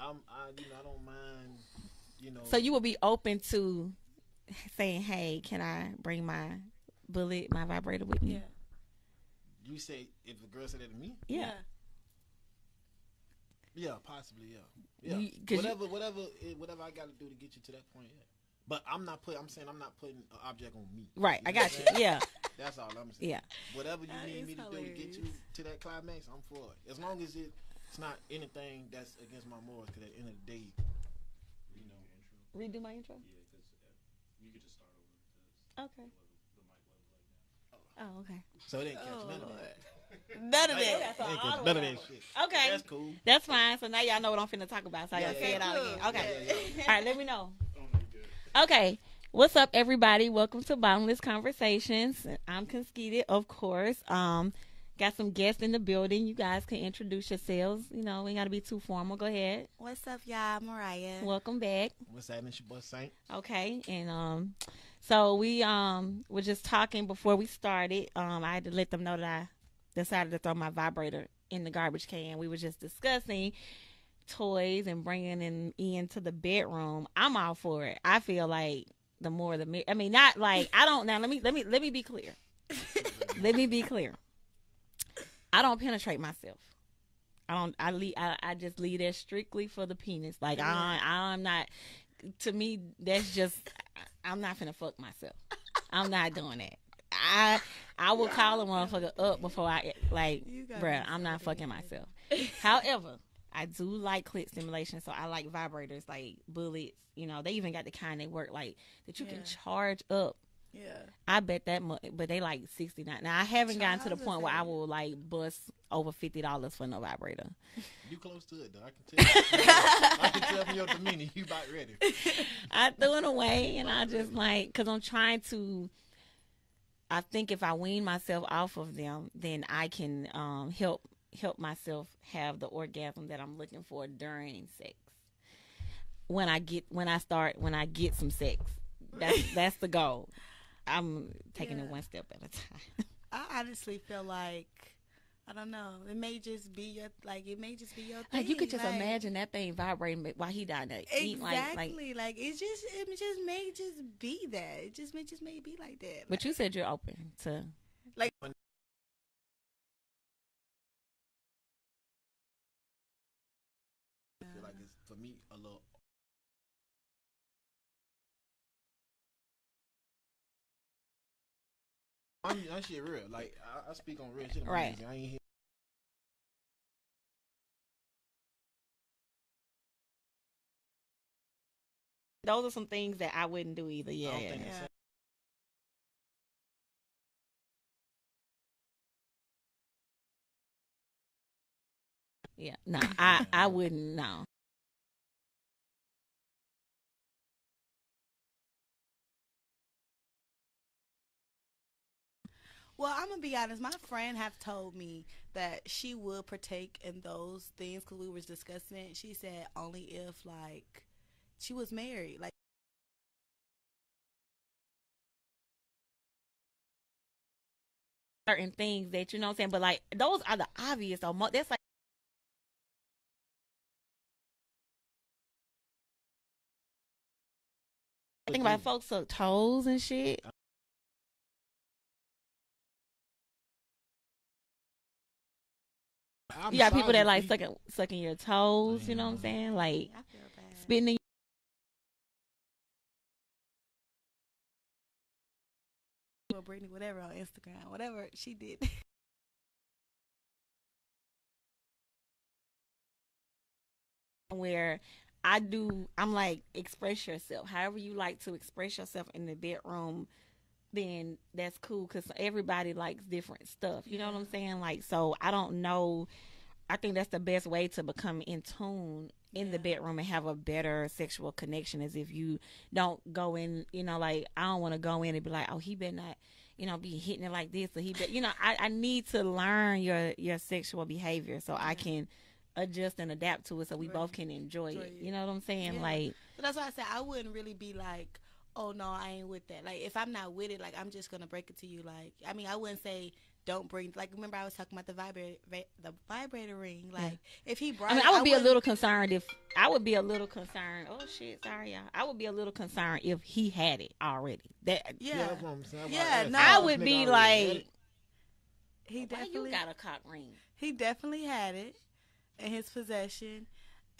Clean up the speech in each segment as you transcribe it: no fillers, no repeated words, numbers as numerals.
I don't mind. So you would be open to saying, "Hey, can I bring my vibrator with me?" Yeah. You say if a girl said that to me? Yeah. Yeah, possibly. Yeah. Whatever I got to do to get you to that point. Yeah. But I'm saying I'm not putting an object on me. Right. I got you. Yeah. That's all I'm saying. Yeah. Whatever you need me to do to get you to that climax, I'm for it. As long as it's not anything that's against my morals. Because at the end of the day, Redo my intro. Yeah, because you could just start over. Okay. The mic level right now. Oh, okay. So it didn't catch none of that. None of that. None of that shit. Okay. That's cool. That's fine. So now y'all know what I'm finna talk about. So I gotta say it out again. Okay. Yeah. All right. Let me know. Oh my god. Okay. What's up, everybody? Welcome to Bottomless Conversations. I'm Conskita, of course. Got some guests in the building. You guys can introduce yourselves. We ain't got to be too formal. Go ahead. What's up, y'all? Mariah. Welcome back. What's happening? It's your boy Saint. Okay. And so we were just talking before we started. I had to let them know that I decided to throw my vibrator in the garbage can. We were just discussing toys and bringing them into the bedroom. I'm all for it. I feel like the more the merrier. I mean, not like I don't. Now let me be clear. Let me be clear. I don't penetrate myself. I just leave that strictly for the penis. Like I'm not. To me, that's just. I'm not finna fuck myself. I'm not doing that. I will call a motherfucker up before I bruh. I'm not fucking myself. However, I do like clit stimulation, so I like vibrators, like bullets. They even got the kind that work like that you can charge up. Yeah. I bet that much, but they like $69. Now I haven't gotten to the point where I will like bust over $50 for no vibrator. You close to it though. I can tell. I can tell from your demeanor you about ready. I threw it away, and I just because I'm trying to. I think if I wean myself off of them, then I can help myself have the orgasm that I'm looking for during sex. When I get some sex, that's the goal. I'm taking it one step at a time. I honestly feel like I don't know. It may just be your thing. Like you could just imagine that thing vibrating while he down there eating. Exactly. Like it just may just be that. It just may be like that. But you said you're open to like. I feel like it's for me a little. That shit real. Like I speak on real shit. Right. I ain't here. those are some things that I wouldn't do either. Yeah. Yeah. No, I wouldn't. No. Well, I'm gonna be honest. My friend have told me that she would partake in those things because we was discussing it. She said only if like she was married, like Certain things that you know what I'm saying, but like those are the obvious. Though. That's like think about folks suck toes and shit. You got people that like sucking your toes. You know what I'm saying? Like I feel bad. spitting in Well, Brittany, whatever on Instagram, whatever she did. where I'm like, express yourself. However you like to express yourself in the bedroom, then that's cool because everybody likes different stuff. You know what I'm saying? Like, so I don't know. I think that's the best way to become in tune in the bedroom and have a better sexual connection is if you don't go in, like I don't want to go in and be like, oh, he better not, be hitting it like this or he better, I need to learn your sexual behavior so I can adjust and adapt to it so we both can enjoy it. You know what I'm saying? Yeah. Like, But that's why I said I wouldn't really be like, oh no, I ain't with that. Like if I'm not with it, like I'm just gonna break it to you. Like I mean, I wouldn't say don't bring. Like remember I was talking about the vibrator ring. Like if he brought, I would be a little concerned if I would be a little concerned. Oh shit, sorry y'all. I would be a little concerned if he had it already. That that's what I'm saying. No, I would be like, he definitely you got a cock ring. He definitely had it in his possession.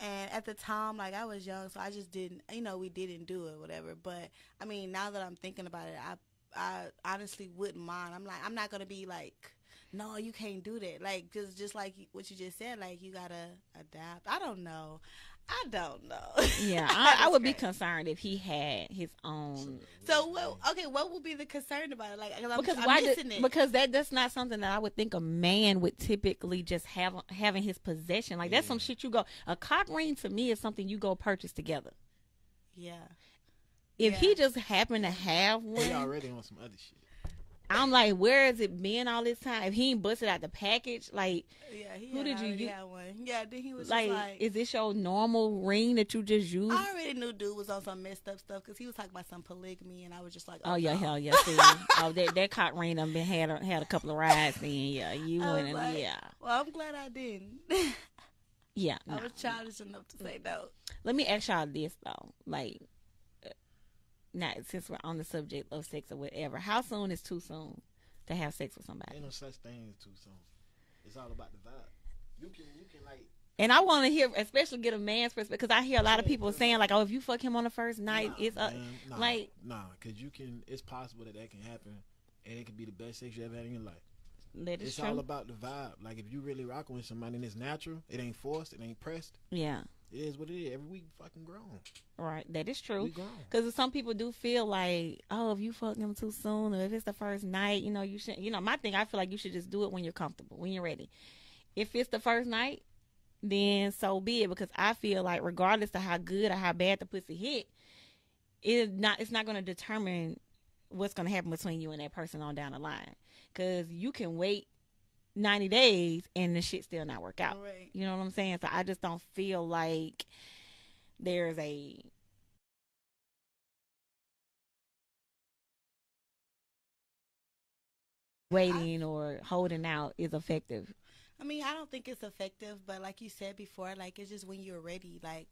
And at the time, like, I was young, so I just didn't, we didn't do it, whatever. But, I mean, now that I'm thinking about it, I honestly wouldn't mind. I'm like, I'm not going to be like, no, you can't do that. Like, cause just like what you just said, like, you got to adapt. I don't know. Yeah, I would be concerned if he had his own. So, what would be the concern about it? Like, because that's not something that I would think a man would typically just having his possession. Like, that's some shit you go. A cock ring to me is something you go purchase together. Yeah. If he just happened to have one, he already on some other shit. I'm like, where has it been all this time? If he ain't busted out the package, like, who did you use? Yeah, then he was like, just like, is this your normal ring that you just use? I already knew dude was on some messed up stuff because he was talking about some polygamy, and I was just like, oh yeah, no. hell yeah. See, that cock ring done had a couple of rides. Then yeah, you went like, yeah. Well, I'm glad I didn't. Yeah, I was childish enough to say no. Let me ask y'all this though, like. Now, since we're on the subject of sex or whatever, how soon is too soon to have sex with somebody? Ain't no such thing as too soon. It's all about the vibe. You can like. And I want to hear, especially get a man's perspective, because I hear a lot of people saying like, "Oh, if you fuck him on the first night, it's like." Nah, because you can. It's possible that can happen, and it can be the best sex you ever had in your life. That is it's true. all about the vibe. Like if you really rocking with somebody and it's natural, it ain't forced, it ain't pressed. Yeah. It is what it is. Every week, fucking grown. Right, that is true. Because some people do feel like, oh, if you fuck them too soon, or if it's the first night, you should. My thing, I feel like you should just do it when you're comfortable, when you're ready. If it's the first night, then so be it. Because I feel like, regardless of how good or how bad the pussy hit, it's not going to determine what's going to happen between you and that person on down the line. Because you can wait 90 days and the shit still not work out. Right. You know what I'm saying? So I just don't feel like there's a waiting or holding out is effective. I mean, I don't think it's effective, but like you said before, like it's just when you're ready. Like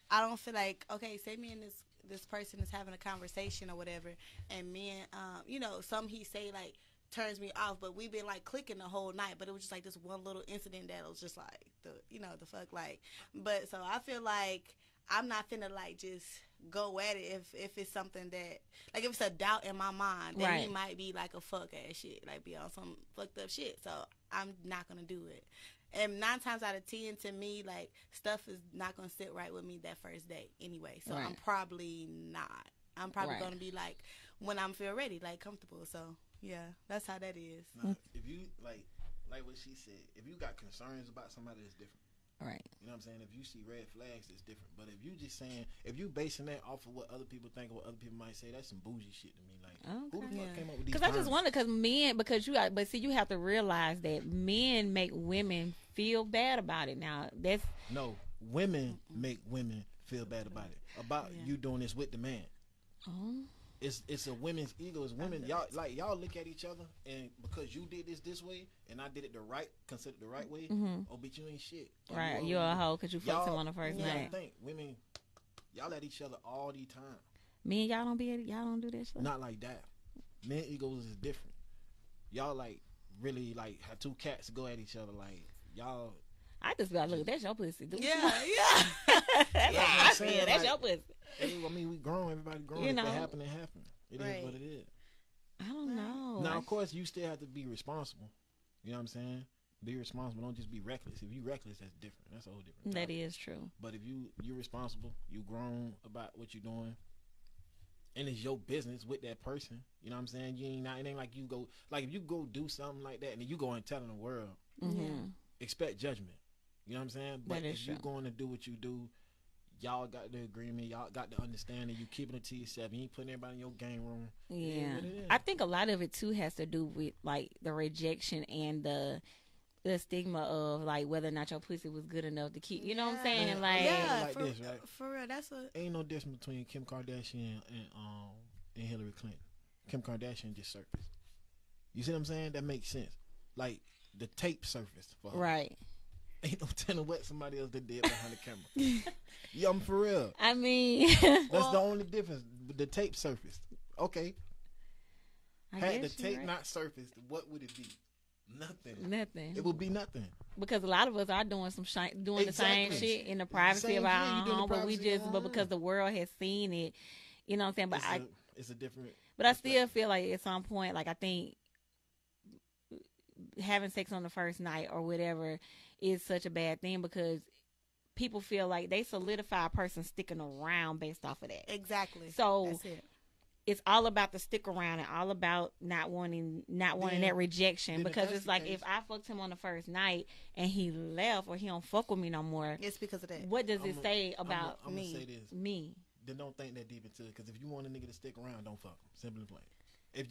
I don't feel like, okay, say me and this person is having a conversation or whatever, and me and some he say like turns me off, but we've been like clicking the whole night, but it was just like this one little incident that was just like the fuck, like. But so I feel like I'm not finna like just go at it if it's something that, like, if it's a doubt in my mind, then he might be like a fuck ass shit, like be on some fucked up shit. So I'm not gonna do it. And 9 times out of 10, to me, like, stuff is not gonna sit right with me that first day anyway. So I'm probably not. I'm probably gonna be like when I'm feel ready, like comfortable. So yeah, that's how that is. Now, if you like what she said, if you got concerns about somebody, it's different. Right. You know what I'm saying? If you see red flags, it's different. But if you just saying, if you basing that off of what other people think or what other people might say, that's some bougie shit to me. Like, who the fuck came up with these? Because I just wonder, but see, you have to realize that men make women feel bad about it. Now, women make women feel bad about it. About you doing this with the man. It's a women's ego. It's women. Y'all look at each other, and because you did this way, and I did it considered the right way. Oh, bitch, you ain't shit. Right, you're a hoe because you fucked him on the first night. I think women, y'all at each other all the time. Me and y'all don't do that shit. Not like that. Men egos is different. Y'all like really like have 2 cats go at each other like y'all. I just be like, look, that's your pussy, dude. Yeah. That's your pussy. I mean, we grown. Everybody grown. If it happen, it happen. It is what it is. I don't know. Now, of course, you still have to be responsible. You know what I'm saying? Be responsible. Don't just be reckless. If you reckless, that's different. That's a whole different topic. That is true. But if you're responsible, you grown about what you're doing, and it's your business with that person. You know what I'm saying? It ain't like you go, like if you go do something like that and then you go and telling the world, expect judgment. You know what I'm saying? But if you're going to do what you do, y'all got the agreement, y'all got the understanding, you keeping it to yourself, you ain't putting everybody in your game room. Yeah. I think a lot of it too has to do with like the rejection and the stigma of like whether or not your pussy was good enough to keep. You know what I'm Yeah. saying? Man, Like, Yeah, like this, right? for real, that's a Ain't no difference between Kim Kardashian and Hillary Clinton. Kim Kardashian just surfaced. You see what I'm saying? That makes sense. Like the tape surfaced for her. right. Ain't no telling what somebody else did behind the camera. Yeah, I'm for real. I mean, That's the only difference. The tape surfaced. Okay. I Had the guess you're tape right. not surfaced, what would it be? Nothing. Nothing. It would be nothing. Because a lot of us are doing doing the same Exactly. shit in the privacy Same of our shit, you own do in the home, but we privacy of just, your but own because home. the world has seen it, you know what I'm saying? But It's a different. but I still feel like at some point, like I think having sex on the first night or whatever is such a bad thing because people feel like they solidify a person sticking around based off of that. exactly. So That's it. it's all about the stick around and all about not wanting Then- that rejection then if because that's it's the like case- if I fucked him on the first night and he left or he don't fuck with me no more, It's because of that. what does it I'ma- say about I'm me? gonna say this. me? Then don't think that deep into it. Because if you want a nigga to stick around, don't fuck him. Simple and plain. If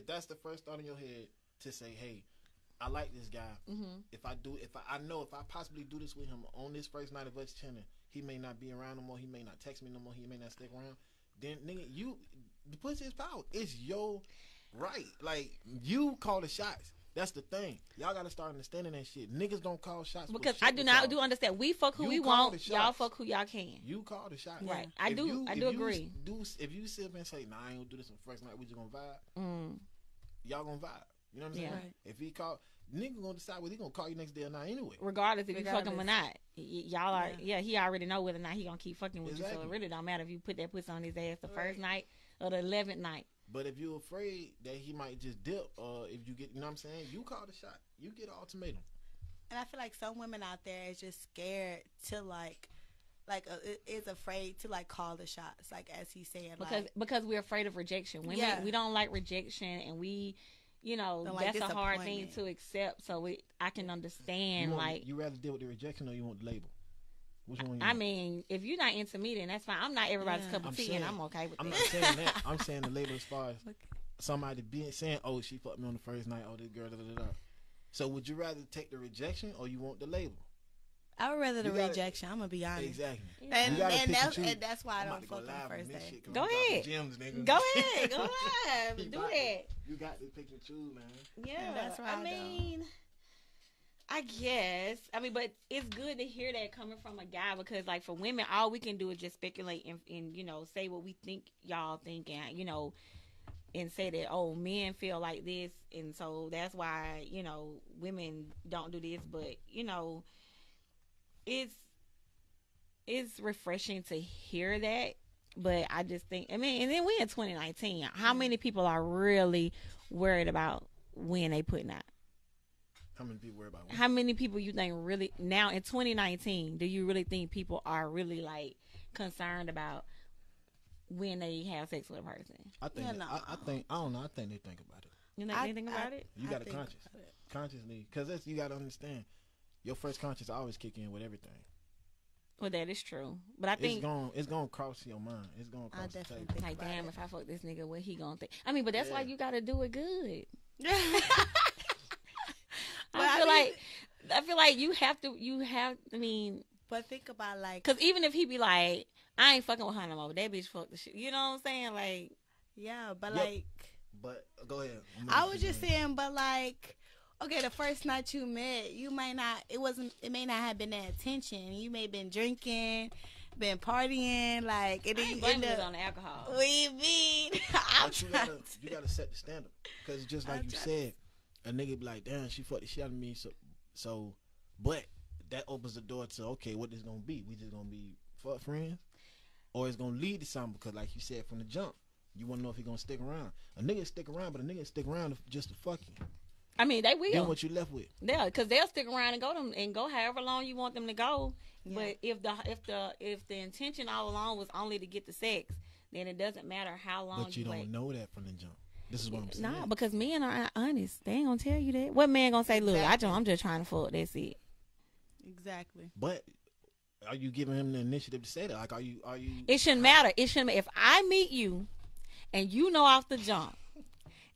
that's the first thought in your head to say, hey, I like this guy. Mm-hmm. If I know if I possibly do this with him on this first night of us chilling, he may not be around no more. He may not text me no more. He may not stick around. Then nigga, the pussy is power. It's your right. Like you call the shots. That's the thing. Y'all gotta start understanding that shit. Niggas don't call shots for Because shit I do with not y'all. do understand. We fuck who You we call want. the Y'all shots. fuck who y'all can. You call the shots. Right. If I do you agree. If you sit up and say, nah, I ain't gonna do this on the first night, we just gonna vibe, Mm. y'all gonna vibe. You know what I'm saying? Yeah. Right. If he call, nigga gonna decide whether he gonna call you next day or not anyway. Regardless if you fuck him or Regardless. not, y'all are. Yeah. He already know whether or not he gonna keep fucking with you. So Exactly. it really don't matter if you put that pussy on his ass the Right. first night or the 11th night. But if you're afraid that he might just dip, or if you get, you know what I'm saying, you call the shot. You get an ultimatum. And I feel like some women out there is just scared to is afraid to like call the shots, like as he's saying, Because we're afraid of rejection. Women, Yeah. we don't like rejection, and we, Don't like that's a hard thing disappointment. to accept. So I can understand, you, like, you rather deal with the rejection or you want the label? Which one? You I want? mean, if you're not into me, then that's fine. I'm not everybody's Yeah. cup of I'm tea, and saying- I'm okay with I'm that. not saying that. I'm saying the label as far as Okay. somebody being saying, "Oh, she fucked me on the first night." Oh, this girl. Da, da, da, da. So would you rather take the rejection or you want the label? I would rather the You gotta- rejection. I'm gonna be honest. Exactly. And, You gotta pick and choose. that's why I I'm don't about to go fuck on live the on first this day. shit 'cause Go I'm dropping ahead. gems, nigga. Go ahead, go live, You do got that. You got to pick and choose, man. Yeah, that's why I I don't. mean, I guess. I mean, but it's good to hear that coming from a guy because, like, for women, all we can do is just speculate and say what we think y'all think, and and say that men feel like this, and so that's why women don't do this. But it's refreshing to hear that. But I just think, and then we in 2019. How many people are really worried about when they putting out? How many people worry about what? How many people you think really now in 2019? Do you really think people are really like concerned about when they have sex with a person? I think. Yeah, no. I think. I don't know. I think they think about it. You think anything about it? You I got to think conscious, about it. consciously, because you got to understand. Your first conscious always kick in with everything. Well, that is true. But I think It's gonna cross your mind. It's gonna I cross the definitely table. think like, about damn, it. if I fuck this nigga, what he gonna think? I mean, but that's why Yeah. you gotta do it good. But I feel like you have. I mean, But think about like, because even if he be like, I ain't fucking with her no more, that bitch fuck the shit. You know what I'm saying? Like, yeah, but Yep. like, But go ahead. I was just saying, but like, okay, the first night you met, you might not. It may not have been that attention. You may have been drinking, been partying, like, and I then ain't you blaming end it up. on the alcohol. What do you mean? I'm But you trying gotta set the standard, because just like I'm you trying said, a nigga be like, damn, she fucked the shit out of me. So, but that opens the door to, okay, what this gonna be? We just gonna be fuck friends, or it's gonna lead to something? Because like you said from the jump, you wanna know if he gonna stick around. A nigga stick around, but a nigga stick around just to fuck you. I mean, they Then will. what you left with? Yeah, because they'll stick around and go however long you want them to go. Yeah. But if the intention all along was only to get the sex, then it doesn't matter how long But you don't wait. know that from the jump. This is what I'm saying. Nah, because men are honest. They ain't gonna tell you that. What man gonna say? Look, Exactly. I'm just trying to fuck. That's it. exactly. But are you giving him the initiative to say that? Like, are you? It shouldn't matter. It shouldn't. If I meet you, and you know off the jump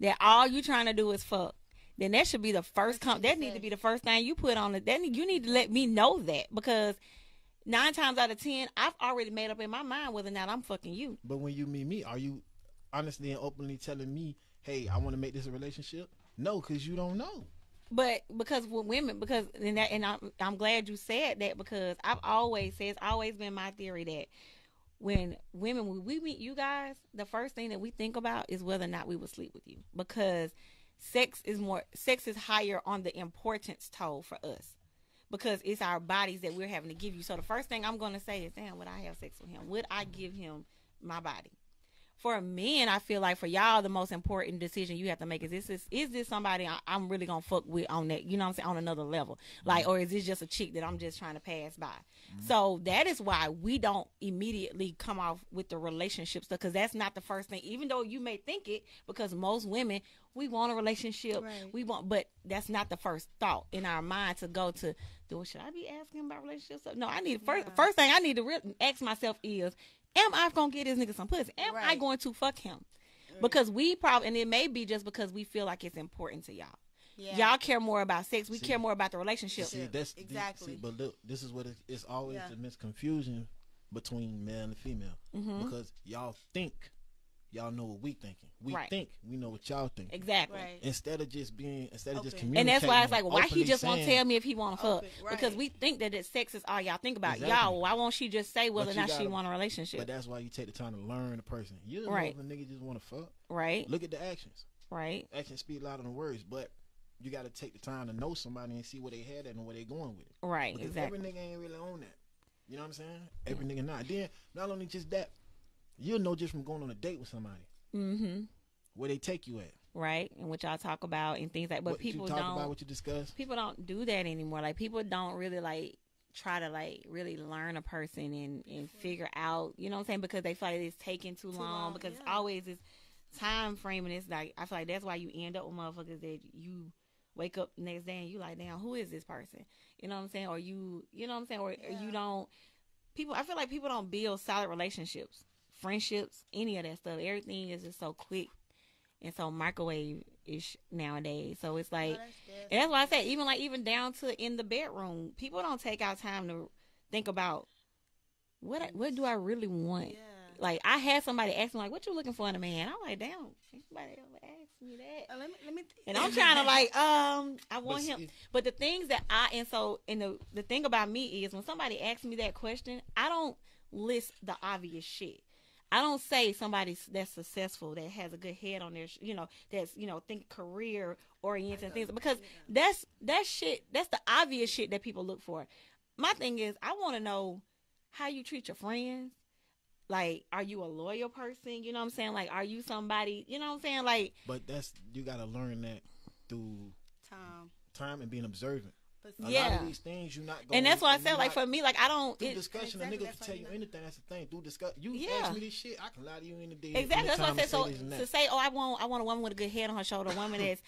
that all you trying to do is fuck, then that should be the first that need to be the first thing you put on it. You need to let me know that, because 9 times out of 10, I've already made up in my mind whether or not I'm fucking you. But when you meet me, are you honestly and openly telling me, hey, I want to make this a relationship? No, because you don't know. But because with women, I'm glad you said that, because I've always said, it's always been my theory that when we meet you guys, the first thing that we think about is whether or not we will sleep with you, because sex is higher on the importance toll for us, because it's our bodies that we're having to give you. So the first thing I'm going to say is, damn, would I have sex with him? Would I give him my body? For men, I feel like for y'all, the most important decision you have to make is this somebody I'm really going to fuck with on that, you know what I'm saying, on another level? Like, or is this just a chick that I'm just trying to pass by? So that is why we don't immediately come off with the relationship stuff, because that's not the first thing, even though you may think it, because most women, we want a relationship. Right. But that's not the first thought in our mind to go to, should I be asking about relationships? No, I need first thing I need to ask myself is, am I going to get this nigga some pussy? Am I going to fuck him? Because we probably, and it may be just because we feel like it's important to y'all. Yeah. Y'all care more about sex. We care more about the relationship. See, that's exactly. But look, this is what it's always the misconfusion between male and female. Because y'all think y'all know what we thinking. We think we know what y'all think. Exactly. Right. Instead of just communicating. And that's why it's like, why he just won't tell me if he want to fuck? Right. Because we think that sex is all y'all think about. Exactly. Y'all, why won't she just say whether or not she want a relationship? But that's why you take the time to learn the person. You don't know if a nigga just want to fuck. Right. Look at the actions. Right. Actions speak louder than words, but you got to take the time to know somebody and see where they had at and where they going with it. Right. Because exactly. every nigga ain't really on that. You know what I'm saying? Every nigga not. Then not only just that, you'll know just from going on a date with somebody. Where they take you at. Right. And what y'all talk about and things like, but what people you talk don't about, what you discuss. People don't do that anymore. Like, people don't really like try to like really learn a person and figure out, you know what I'm saying? Because they feel like it's taking too long because it's always this time frame, and it's like, I feel like that's why you end up with motherfuckers that you wake up the next day and you like, damn, who is this person? You know what I'm saying? Or you know what I'm saying? Or you don't, I feel like people don't build solid relationships, friendships, any of that stuff. Everything is just so quick and so microwave-ish nowadays. So it's like, and that's why I say, even down to in the bedroom, people don't take out time to think about what do I really want. Yeah. Like, I had somebody ask me, like, what you looking for in a man? I'm like, damn, somebody ever asked me that? Let me and I'm trying to like, I want him. But the things that the thing about me is, when somebody asks me that question, I don't list the obvious shit. I don't say somebody that's successful, that has a good head on their, that's, think career oriented and things, because that's the obvious shit that people look for. My thing is, I want to know how you treat your friends. Like, are you a loyal person? You know what I'm saying? Like, are you somebody, you know what I'm saying? Like, but you got to learn that through time and being observant. A lot of these things you're not going to. And that's why I said, like, for me, like, I don't. Through discussion, a nigga can tell you anything. That's the thing. Through discussion, you ask me this shit, I can lie to you in the day. Exactly. That's what I said. So to say, I want a woman with a good head on her shoulder, a woman that's,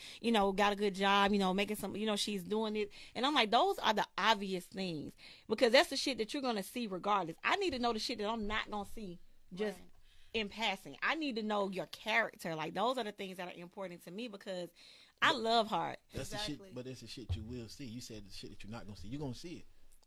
got a good job, making some, she's doing it. And I'm like, those are the obvious things, because that's the shit that you're going to see regardless. I need to know the shit that I'm not going to see just in passing. I need to know your character. Like, those are the things that are important to me, because I love hard. That's the shit, but that's the shit you will see. You said the shit that you're not gonna see. You're gonna see it.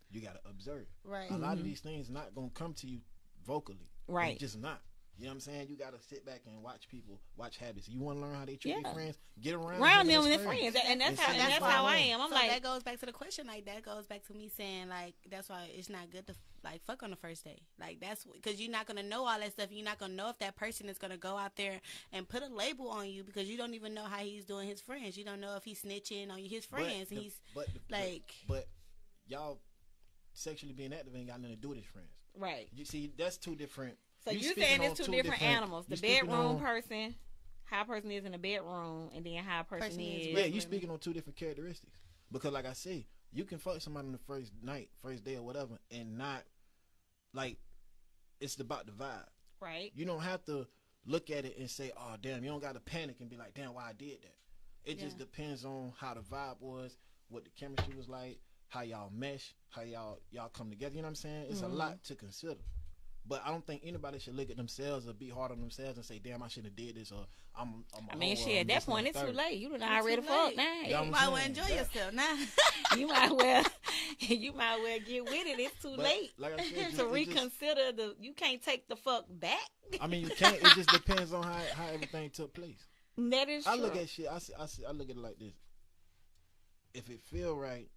You gotta observe. Right. A lot of these things not gonna come to you vocally. Right. It's just not. You know what I'm saying? You gotta sit back and watch people, watch habits. You want to learn how they treat their friends? Get around them and their friends. And that's how I am. I'm so like, that goes back to the question. Like, that goes back to me saying, like, that's why it's not good to like fuck on the first day. Like, that's because you're not gonna know all that stuff. You're not gonna know if that person is gonna go out there and put a label on you, because you don't even know how he's doing his friends. You don't know if he's snitching on his friends. But y'all sexually being active ain't got nothing to do with his friends. Right. You see, that's two different. So you're saying it's two different animals. The bedroom person, how a person is in the bedroom, and then how a person is. Yeah, you're speaking on two different characteristics. Because, like I say, you can fuck somebody on the first night, first day or whatever, and not, like, it's about the vibe. Right. You don't have to look at it and say, oh, damn, you don't got to panic and be like, damn, why I did that. It just depends on how the vibe was, what the chemistry was like, how y'all mesh, how y'all come together. You know what I'm saying? It's a lot to consider. But I don't think anybody should look at themselves or be hard on themselves and say, "Damn, I shouldn't have did this," or "I'm." I mean, shit. shit. At that point, it's too late. You done already too fucked late. now. Yeah, You I'm might well saying enjoy that. yourself now. You might well, you might well get with it. It's too But, late like I said, to it just- reconsider the. You can't take the fuck back. I mean, you can't. It just depends on how everything took place. That is true. I look at shit. I look at it like this. If it feel right,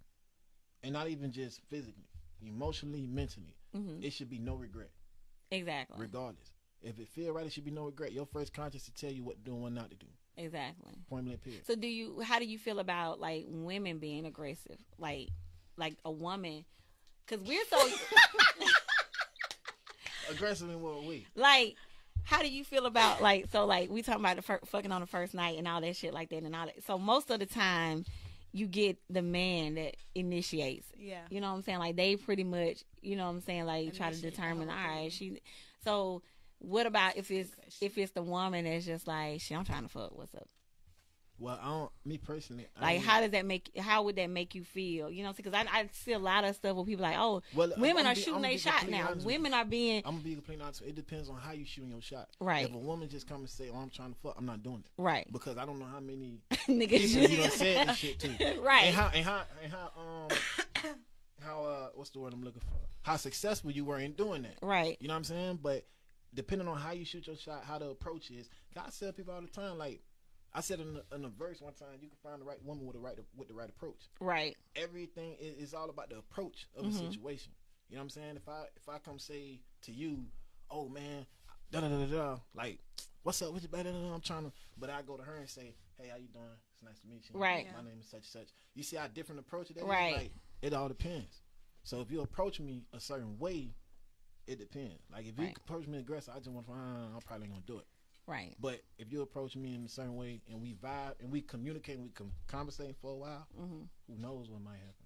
and not even just physically, emotionally, mentally, it should be no regret, Exactly. regardless. If it feel right, it should be no regret. Your first conscience to tell you what to do and what not to do. Exactly. Point blank. Period. So how do you feel about like women being aggressive? Like a woman, because we're so Aggressive in what way? like. How do you feel about like we talking about the fucking on the first night and all that shit like that and all that. So most of the time, you get the man that initiates. Yeah. You know what I'm saying? Like they pretty much, you know what I'm saying? Like try to Initiate the determine. All whole right, thing. So what about if it's the woman that's just like, shit, I'm trying to fuck. What's up? Well, I don't. Me personally, Like, how would that make you feel? You know, because I see a lot of stuff where people like, oh, Well, women I'm are be- shooting I'm their be shot completely now. honest with Women are being I'm gonna be completely honest. It depends on how you shooting your shot. Right. If a woman just come and say, "Oh, I'm trying to fuck," I'm not doing it right. because I don't know how many Niggas, people you done said this shit to. right. And how what's the word I'm looking for? How successful you were in doing that. right. You know what I'm saying? But depending on how you shoot your shot, how the approach is, I tell people all the time, like I said in a verse one time, you can find the right woman with the right approach. Right. Everything is all about the approach of a situation. You know what I'm saying? If I come say to you, "Oh man, da da da da," like, "What's up with you?" I'm trying to, but I go to her and say, "Hey, how you doing? It's nice to meet you. Right. My name is such and such." You see how different approach it is? Right. Like, it all depends. So if you approach me a certain way, it depends. Like if you Right. approach me aggressive, I just want to, I'm probably gonna do it. Right. But if you approach me in a certain way and we vibe and we communicate, and we conversate for a while, who knows what might happen?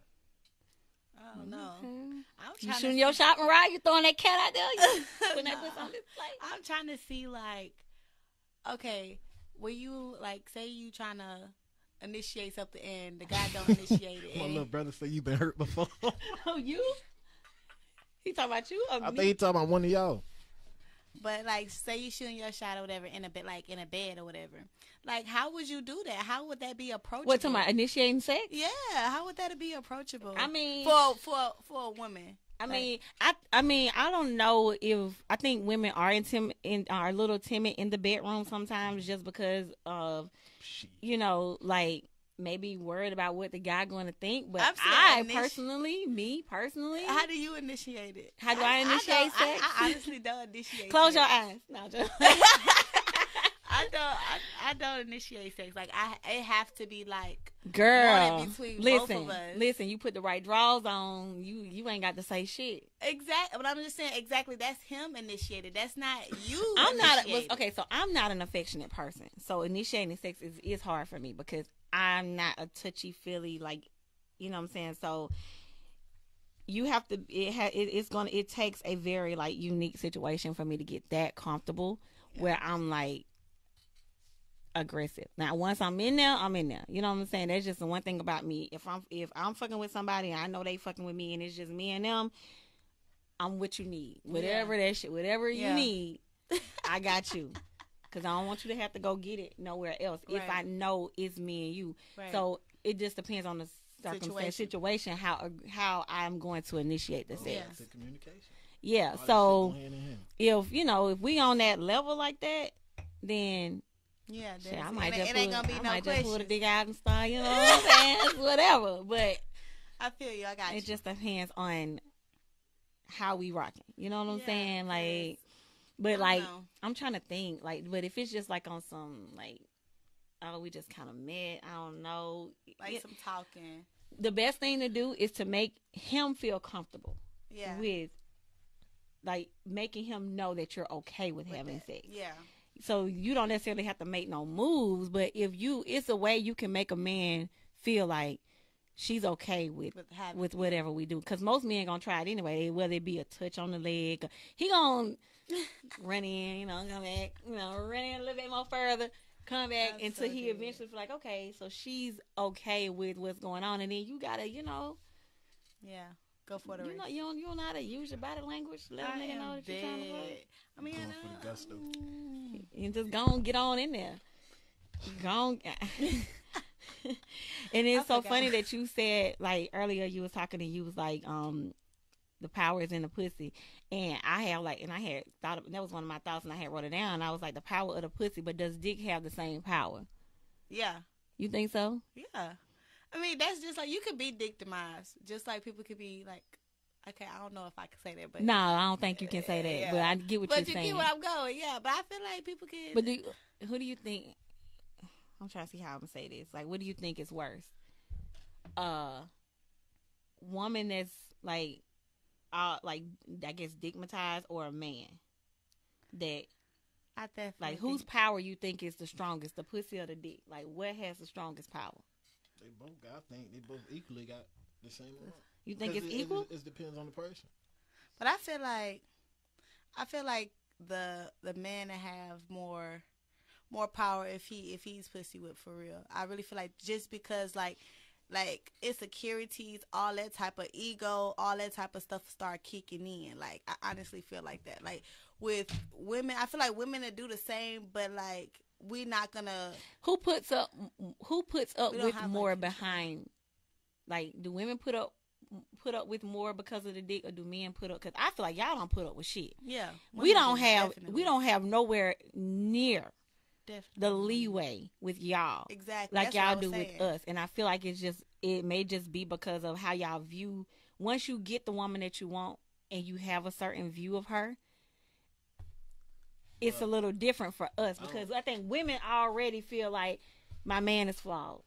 Oh no. Okay. I'm You trying shooting to your shot, Mariah? You throwing that cat out there? You putting that puss on this plate? I'm trying to see like, okay, will you like say you trying to initiate something and the guy don't initiate it? My and- little brother say you been hurt before. Oh, you? He talking about you? Or I me? think he talking about one of y'all. But like, say you shooting your shot or whatever in a bed, like in a bed or whatever. Like, how would you do that? How would that be approachable? What, talking about initiating sex? Yeah, how would that be approachable? I mean, for a woman. I mean, I don't know if I think women are are a little timid in the bedroom sometimes just because of, you know, like maybe worried about what the guy going to think. But me personally, How do you initiate it? How do I initiate don't- sex? I honestly don't initiate. close sex. your eyes. No, just I don't initiate sex. Like it have to be like girl. wanted between Listen, both of us. listen. You put the right drawers on. You ain't got to say shit. Exactly, but I'm just saying exactly. That's him initiated. That's not you. I'm not initiated. okay. So I'm not an affectionate person. So initiating sex is hard for me because I'm not a touchy feely like, you know what I'm saying. So you have to. It takes a very like unique situation for me to get that comfortable where I'm like aggressive. Now once I'm in there, I'm in there. You know what I'm saying? That's just the one thing about me. If I'm fucking with somebody and I know they fucking with me and it's just me and them, I'm what you need. Whatever that shit, whatever you need, I got you. Cause I don't want you to have to go get it nowhere else. Right. If I know it's me and you, Right. So it just depends on the circumstance, situation, how I'm going to initiate the sex. Yeah. It's a communication. Yeah. All that So shit go hand in hand. if we on that level like that, then Yeah, shit, I it might ain't- just it ain't gonna be no just pull the questions. dick out and start, you know what I'm saying? Whatever. But I feel you. I got you. it just depends on how we rocking. You know what I'm Yeah, saying? Like, I but don't like, know. I'm trying to think. Like, but if it's just like on some like, oh, we just kind of met. I don't know. like Yeah, some talking. the best thing to do is to make him feel comfortable Yeah. with, like, making him know that you're okay with having that. sex. Yeah. So you don't necessarily have to make no moves, but it's a way you can make a man feel like she's okay with having- whatever we do. Because most men gonna try it anyway, whether it be a touch on the leg, he gonna run in, come back, run in a little bit more further, come back until he Absolutely. eventually feel like, okay, so she's okay with what's going on, and then you gotta, Yeah. Go for the race. You don't know how to use your body language. Let a nigga know that you're trying to fuck. I mean, Going for the gusto. You just go and get on in there. Go on. And it's so funny that you said, like, earlier you was talking and you was like, the power is in the pussy. And I had thought, that was one of my thoughts, and I had wrote it down. I was like, the power of the pussy, but does dick have the same power? Yeah. You think so? Yeah. I mean, that's just like, you could be dick demise. Just like people could be like, okay, I don't know if I can say that, but. No, I don't think you can say that. Yeah. But I get what you're saying. But you get where I'm going, yeah. But I feel like people can. But who do you think? I'm trying to see how I'm gonna say this. Like, what do you think is worse? Woman that's like I guess stigmatized, or a man that I definitely like whose power you think is the strongest, the pussy or the dick? Like, what has the strongest power? They both got. I think they both equally got the same amount. You think it's equal? It depends on the person. But I feel like the man that have more power if he's pussy whipped for real. I really feel like just because like insecurities, all that type of ego, all that type of stuff start kicking in. Like, I honestly feel like that. Like, with women, I feel like women that do the same, but like, we're not gonna. Who puts up with more behind? Like, do women put up with more because of the dick, or do men put up? Because I feel like y'all don't put up with shit. Yeah, we don't have nowhere near the leeway with y'all, exactly, like y'all do with us. And I feel like it may just be because of how y'all view. Once you get the woman that you want and you have a certain view of her, it's a little different for us, because I think women already feel like my man is flawed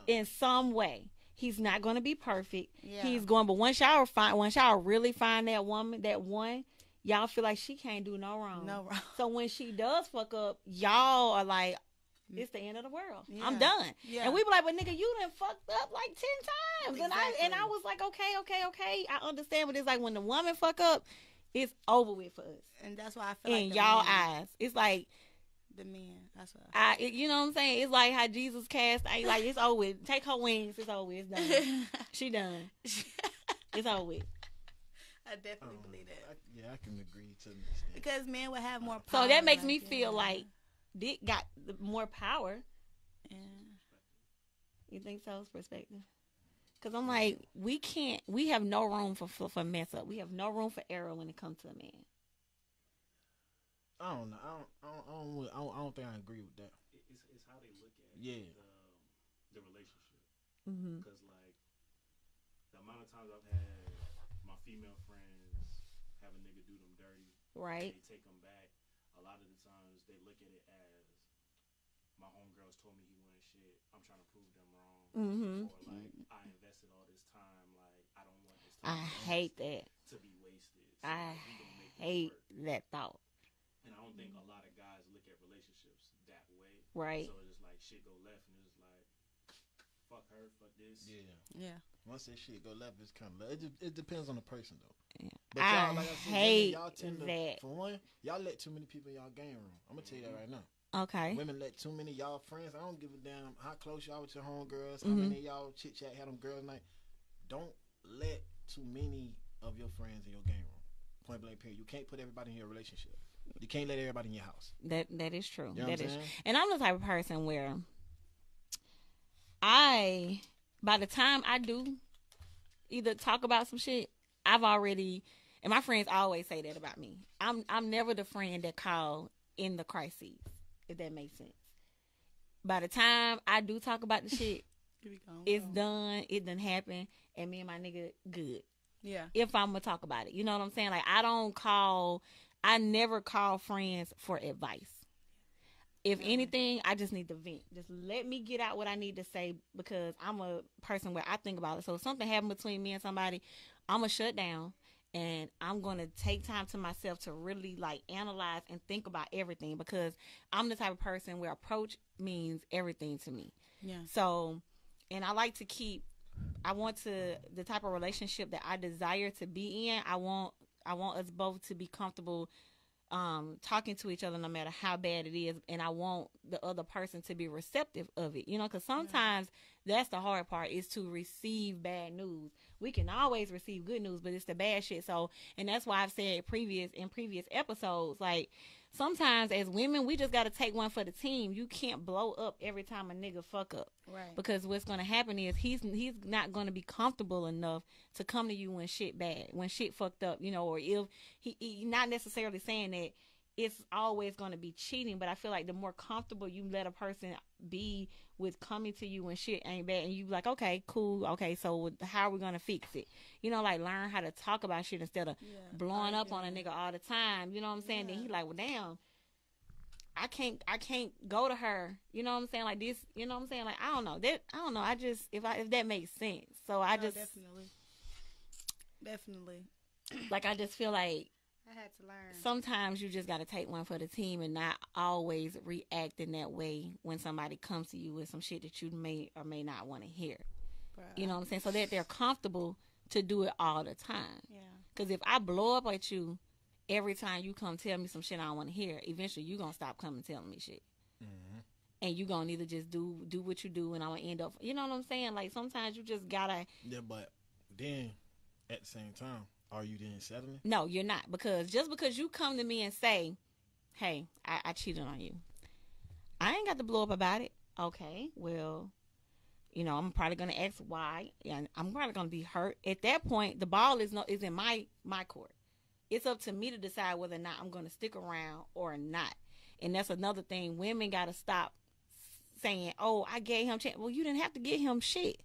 in some way. He's not going to be perfect. Yeah. But once y'all really find that woman, that one, y'all feel like she can't do no wrong. So when she does fuck up, y'all are like, it's the end of the world. Yeah. I'm done. Yeah. And we be like, but nigga, you done fucked up like 10 times. Exactly. And I was like, okay. I understand, but it's like when the woman fuck up, it's over with for us. And that's why I feel like in y'all eyes, it's like the men. That's what you know what I'm saying? It's like how Jesus cast. Like, it's over with. Take her wings. It's over with. It's done. She done. It's over with. I definitely believe that. I can agree to an extent. Because men would have more power. So that makes me feel like Dick got more power. Yeah. You think so? It's perspective. Because I'm like, we have no room for mess up. We have no room for error when it comes to a man. I don't know. I don't think I agree with that. It's how they look at the relationship. Because like the amount of times I've had my female friends have a nigga do them dirty, right? They take them back. A lot of the times they look at it as my homegirls told me he wasn't shit. I'm trying to prove them wrong, or like I invested all this time. Like I don't want this time. I hate that to be wasted. So I hate that thought. And I don't think a lot of guys look at relationships that way. Right. So it's just like shit go left and it's just like, fuck her, fuck this. Yeah. Once that shit go left, it's kind of it depends on the person though. Yeah. But y'all, like I said, hate y'all tend to, that. For one, y'all let too many people in y'all game room. I'm gonna tell you that right now. Okay. Women let too many y'all friends. I don't give a damn how close y'all with your homegirls. How many of y'all chit chat had them girls night. Don't let too many of your friends in your game room. Point blank period. You can't put everybody in your relationship. You can't let everybody in your house. That is true. You know that is, and I'm the type of person where by the time I do either talk about some shit, I've already, and my friends always say that about me. I'm never the friend that call in the crises, if that makes sense. By the time I do talk about the shit, it's done. It done happened, and me and my nigga good. Yeah. If I'm gonna talk about it, you know what I'm saying? Like I never call friends for advice. If anything, I just need to vent. Just let me get out what I need to say, because I'm a person where I think about it. So if something happened between me and somebody, I'm going to shut down and I'm going to take time to myself to really like analyze and think about everything, because I'm the type of person where approach means everything to me. Yeah. So, and I like to the type of relationship that I desire to be in. I want us both to be comfortable talking to each other no matter how bad it is, and I want the other person to be receptive of it, you know, because sometimes that's the hard part, is to receive bad news. We can always receive good news, but it's the bad shit. So, and that's why I've said in previous episodes, like, sometimes as women, we just got to take one for the team. You can't blow up every time a nigga fuck up. Right. Because what's going to happen is he's not going to be comfortable enough to come to you when shit bad, when shit fucked up, you know, or if he not necessarily saying that it's always going to be cheating, but I feel like the more comfortable you let a person be with coming to you when shit ain't bad, and you like, okay, cool, okay, so how are we going to fix it? You know, like, learn how to talk about shit instead of blowing up on a nigga all the time. You know what I'm saying? Then he like, well, damn, I can't go to her. You know what I'm saying? Like this, you know what I'm saying? Like, I don't know. I just, if that makes sense. So I just definitely. Like, I just feel like I had to learn. Sometimes you just got to take one for the team and not always react in that way when somebody comes to you with some shit that you may or may not want to hear. Bruh. You know what I'm saying? So that they're comfortable to do it all the time. Yeah. Because if I blow up at you every time you come tell me some shit I don't want to hear, eventually you going to stop coming telling me shit. Mm-hmm. And you going to either just do what you do, and I'm going to end up, you know what I'm saying? Like, sometimes you just got to. Yeah, but then at the same time, are you then settling? No, you're not. Because just because you come to me and say, hey, I cheated on you, I ain't got to blow up about it. Okay, well, you know, I'm probably going to ask why, and I'm probably going to be hurt. At that point, the ball is in my court. It's up to me to decide whether or not I'm going to stick around or not. And that's another thing. Women got to stop saying, oh, I gave him chance. Well, you didn't have to give him shit.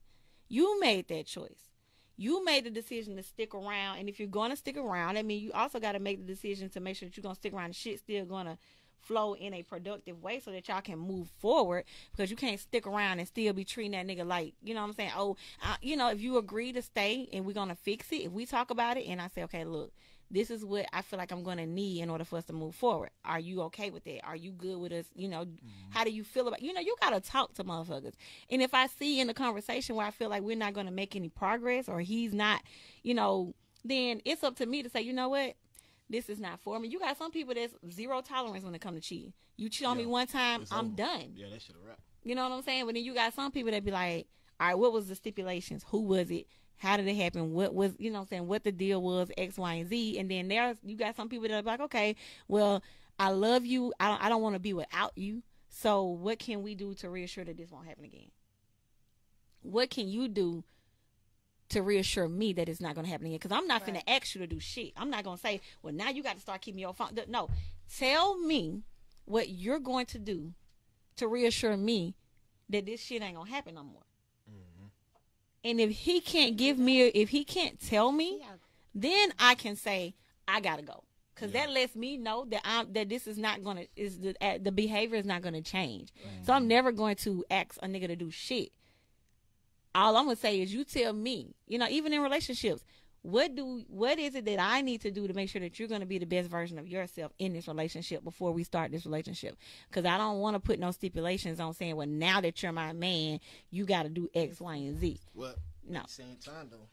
You made that choice. You made the decision to stick around, and if you're going to stick around, I mean, you also got to make the decision to make sure that you're going to stick around and shit's still going to flow in a productive way so that y'all can move forward, because you can't stick around and still be treating that nigga like, you know what I'm saying? Oh, you know, if you agree to stay and we're going to fix it, if we talk about it and I say, okay, look, this is what I feel like I'm going to need in order for us to move forward. Are you okay with that? Are you good with us? You know, how do you feel about, you know, you got to talk to motherfuckers. And if I see in the conversation where I feel like we're not going to make any progress, or he's not, you know, then it's up to me to say, you know what? This is not for me. You got some people that's zero tolerance when it comes to cheating. You cheat on me one time, I'm done. Yeah, that shit a wrap. You know what I'm saying? But then you got some people that be like, all right, what was the stipulations? Who was it? How did it happen? What was, you know what I'm saying, what the deal was, X, Y, and Z. And then you got some people that are like, okay, well, I love you. I don't want to be without you. So what can we do to reassure that this won't happen again? What can you do to reassure me that it's not going to happen again? Because I'm not finna ask you to do shit. I'm not going to say, well, now you got to start keeping your phone. No, tell me what you're going to do to reassure me that this shit ain't going to happen no more. And if he can't if he can't tell me, then I can say I gotta go, because that lets me know that this is not gonna the behavior is not gonna change. So I'm never going to ask a nigga to do shit. All I'm gonna say is you tell me, you know, even in relationships, what is it that I need to do to make sure that you're gonna be the best version of yourself in this relationship before we start this relationship? Because I don't want to put no stipulations on saying, well, now that you're my man, you got to do X, Y, and Z. Well, no. At the same time, though,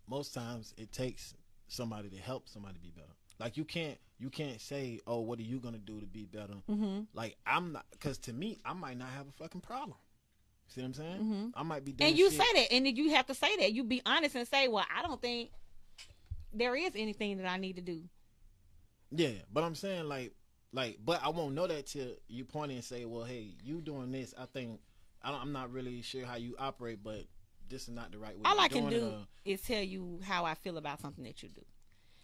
most times it takes somebody to help somebody be better. Like, you can't say, oh, what are you gonna do to be better? Mm-hmm. Like, I'm not, because to me, I might not have a fucking problem. See what I'm saying? Mm-hmm. I might be doing and you shit. say that, and then you have to say that. You be honest and say, well, I don't think there is anything that I need to do. Yeah, but I'm saying like, but I won't know that till you point and say, well, hey, you doing this. I think I'm not really sure how you operate, but this is not the right way. All I can do is tell you how I feel about something that you do.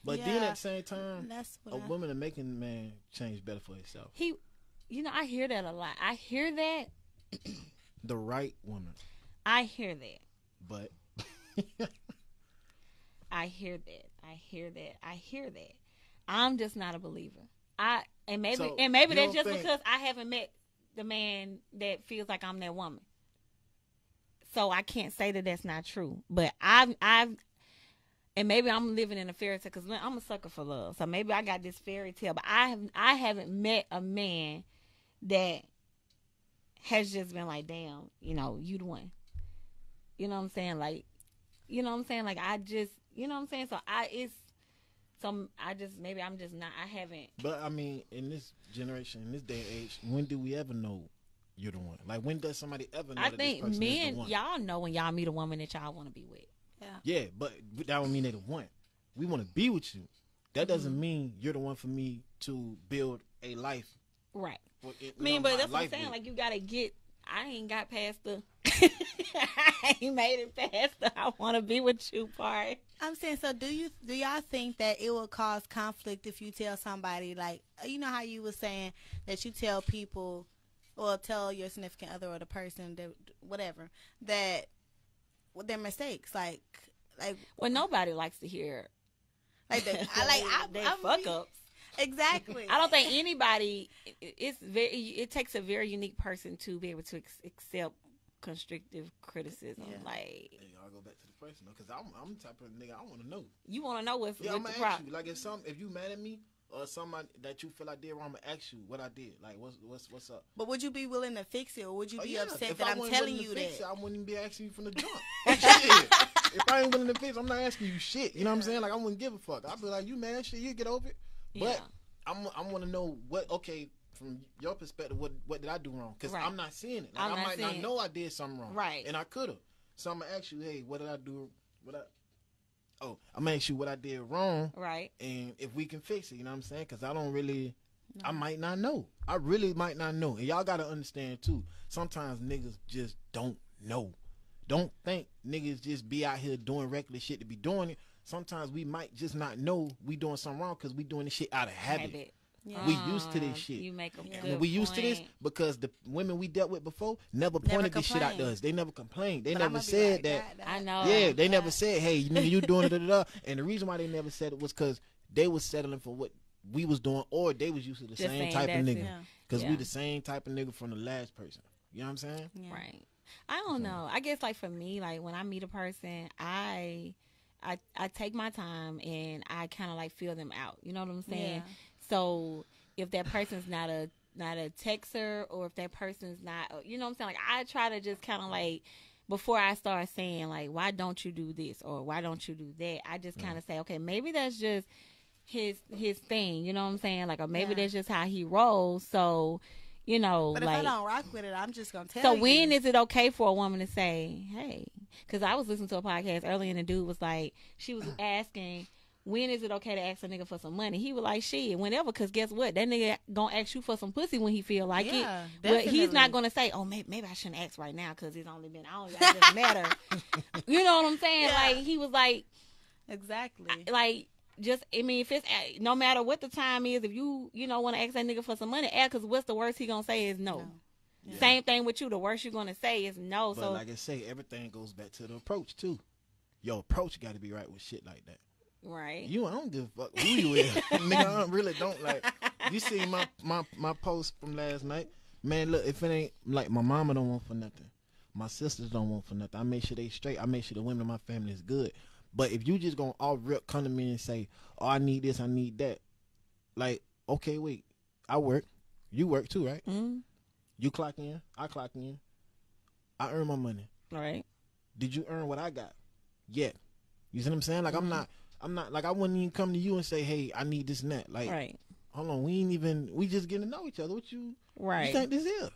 But then at the same time, a woman are making the man change better for himself. You know, I hear that a lot. I hear that. The right woman. I hear that. But I hear that. I'm just not a believer. Maybe that's just because I haven't met the man that feels like I'm that woman. So I can't say that that's not true. But and maybe I'm living in a fairy tale, because I'm a sucker for love. So maybe I got this fairy tale, but I haven't met a man that has just been like, damn, you know, you the one. You know what I'm saying? Like, you know what I'm saying? Like, I just, you know what I'm saying? So So maybe I'm just not. I haven't. But I mean, in this generation, in this day and age, when do we ever know you're the one? Like, when does somebody ever know I that this think person is men, the one? y'all know when y'all meet a woman that y'all want to be with. Yeah, but that don't mean they're the one. We want to be with you. That doesn't mean you're the one for me to build a life. Right. I mean, but that's what I'm saying. Like, you gotta get. I ain't got past the. I ain't made it past the I want to be with you part. I'm saying, so do y'all think that it will cause conflict if you tell somebody, like, you know how you were saying that you tell people, or tell your significant other or the person that whatever that their mistakes, like well, nobody likes to hear like they fuck ups. Exactly. I don't think anybody. It takes a very unique person to be able to accept constructive criticism. Yeah. Like, hey, I'll go back to the person because I'm the type of nigga I want to know. You want to know what's I'm the gonna ask you. Like, if you mad at me or somebody that you feel I did wrong, I'm gonna ask you what I did. Like, what's up? But would you be willing to fix it, or would you be upset if that I I'm wasn't telling willing you to fix that? it, I wouldn't be asking you from the jump. Shit. If I ain't willing to fix, I'm not asking you shit. You know what I'm saying? Like, I wouldn't give a fuck. I'd be like, you mad? Shit, you get over it. But I want to know what. Okay, from your perspective, what did I do wrong? Because I'm not seeing it. Like, I might not know I did something wrong. Right. And I could have. So I'm gonna ask you, hey, what did I do? I'm gonna ask you what I did wrong. Right. And if we can fix it, you know what I'm saying? Because I don't really. No. I might not know. I really might not know. And y'all gotta understand too. Sometimes niggas just don't know. Don't think niggas just be out here doing reckless shit to be doing it. Sometimes we might just not know we doing something wrong because we doing this shit out of habit. Yeah. We used to this shit. You make a good we used point. to this because the women we dealt with before never pointed this shit out to us. They never complained. They never said that. I know. Yeah, they never said, hey, nigga, you doing it. And the reason why they never said it was because they was settling for what we was doing, or they was used to the Just same type of nigga. Because we the same type of nigga from the last person. You know what I'm saying? Yeah. Right. I don't know. I guess, like, for me, like, when I meet a person, I take my time and I kind of like feel them out. You know what I'm saying? Yeah. So if that person's not a texter, or if that person's not, you know what I'm saying? Like, I try to just kind of like, before I start saying like, why don't you do this or why don't you do that? I just kind of say, okay, maybe that's just his thing. You know what I'm saying? Like, or maybe that's just how he rolls. So, you know, but like, if I don't rock with it, I'm just gonna tell you. So when is it okay for a woman to say, hey? Because I was listening to a podcast earlier, and the dude was like, she was asking, when is it okay to ask a nigga for some money? He was like, shit, whenever, because guess what? That nigga gonna ask you for some pussy when he feel like it. But he's not gonna say, oh, maybe I shouldn't ask right now because it's only been, it doesn't matter. You know what I'm saying? Yeah. Like, he was like, exactly. Like, just, I mean, if it's, no matter what the time is, if you want to ask that nigga for some money, ask, because what's the worst he gonna say is no. Yeah. Same thing with you. The worst you're gonna say is no. But so, like I say, everything goes back to the approach too. Your approach got to be right with shit like that. Right. I don't give a fuck who you is. Nigga, I really don't. Like, you see my post from last night? Man, look, if it ain't, like, my mama don't want for nothing. My sisters don't want for nothing. I make sure they straight. I make sure the women in my family is good. But if you just gonna all rip come to me and say, oh, I need this, I need that. Like, okay, wait. I work. You work too, right? Mm-hmm. You clock in. I clock in. I earn my money. Right. Did you earn what I got? Yeah. You see what I'm saying? Like, I'm not, like, I wouldn't even come to you and say, hey, I need this and that. Like, right. Hold on, we just getting to know each other. What you think this is?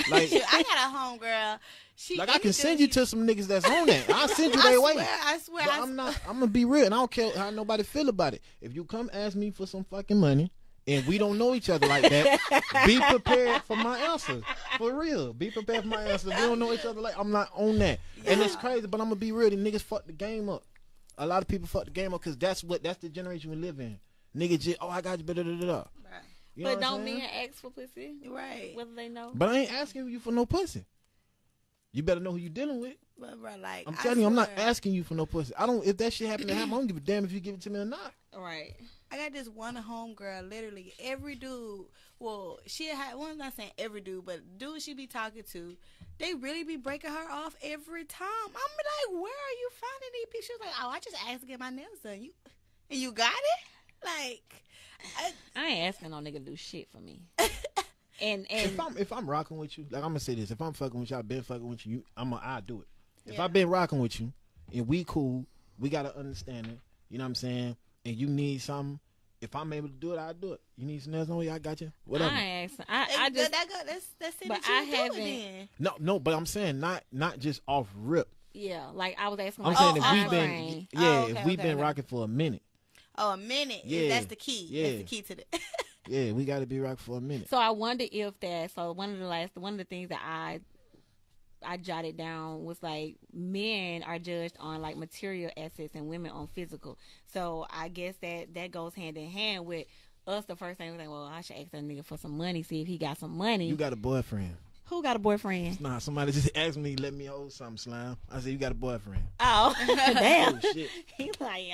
Like, I got a homegirl. Like, I can send you to some niggas that's on that. I'll send you their way. I swear. But I'm gonna be real, and I don't care how nobody feel about it. If you come ask me for some fucking money, and we don't know each other like that, be prepared for my answer. For real. Be prepared for my answer. We don't know each other like, I'm not on that. Yeah. And it's crazy, but I'm going to be real. The niggas fuck the game up. A lot of people fuck the game up because that's the generation we live in. Niggas just, I got you, da-da-da-da. Right. You know but don't men ask for pussy? Right. Whether they know. But I ain't asking you for no pussy. You better know who you dealing with. But bro, like, I'm telling you, I'm not asking you for no pussy. If that shit happen to happen, I don't give a damn if you give it to me or not. Right. I got this one homegirl, literally every dude, well, I'm not saying every dude, but dude she be talking to, they really be breaking her off every time. I'm like, where are you finding these people? She was like, oh, I just asked to get my nails done. You got it? Like, I ain't asking no nigga to do shit for me. and if I'm rocking with you, like, I'm gonna say this, if I'm fucking with you, I've been fucking with you, I'll do it. If I've been rocking with you and we cool, we got an understanding, you know what I'm saying? and you need something, if I'm able to do it, I'll do it. You need some nails on? Yeah, I got you. Whatever. I ain't asking. I just that's it. but That you I do it haven't- then. No, but I'm saying not just off rip. yeah. Like I was asking. I'm Like, saying if time we've been, frame. if we've been okay. rocking for a minute, Oh, a minute. Yeah, That's the key. yeah. That's the key to the. yeah, we got to be rocking for a minute. So I wonder if that. So one of the things that I jotted down was like men are judged on like material assets and women on physical. So I guess that goes hand in hand with us. The first thing was like, well, I should ask that nigga for some money, see if he got some money. You got a boyfriend? Who got a boyfriend? Nah, somebody just asked me, let me hold something, Slime. I said, you got a boyfriend? Oh, damn. Oh shit. He's like,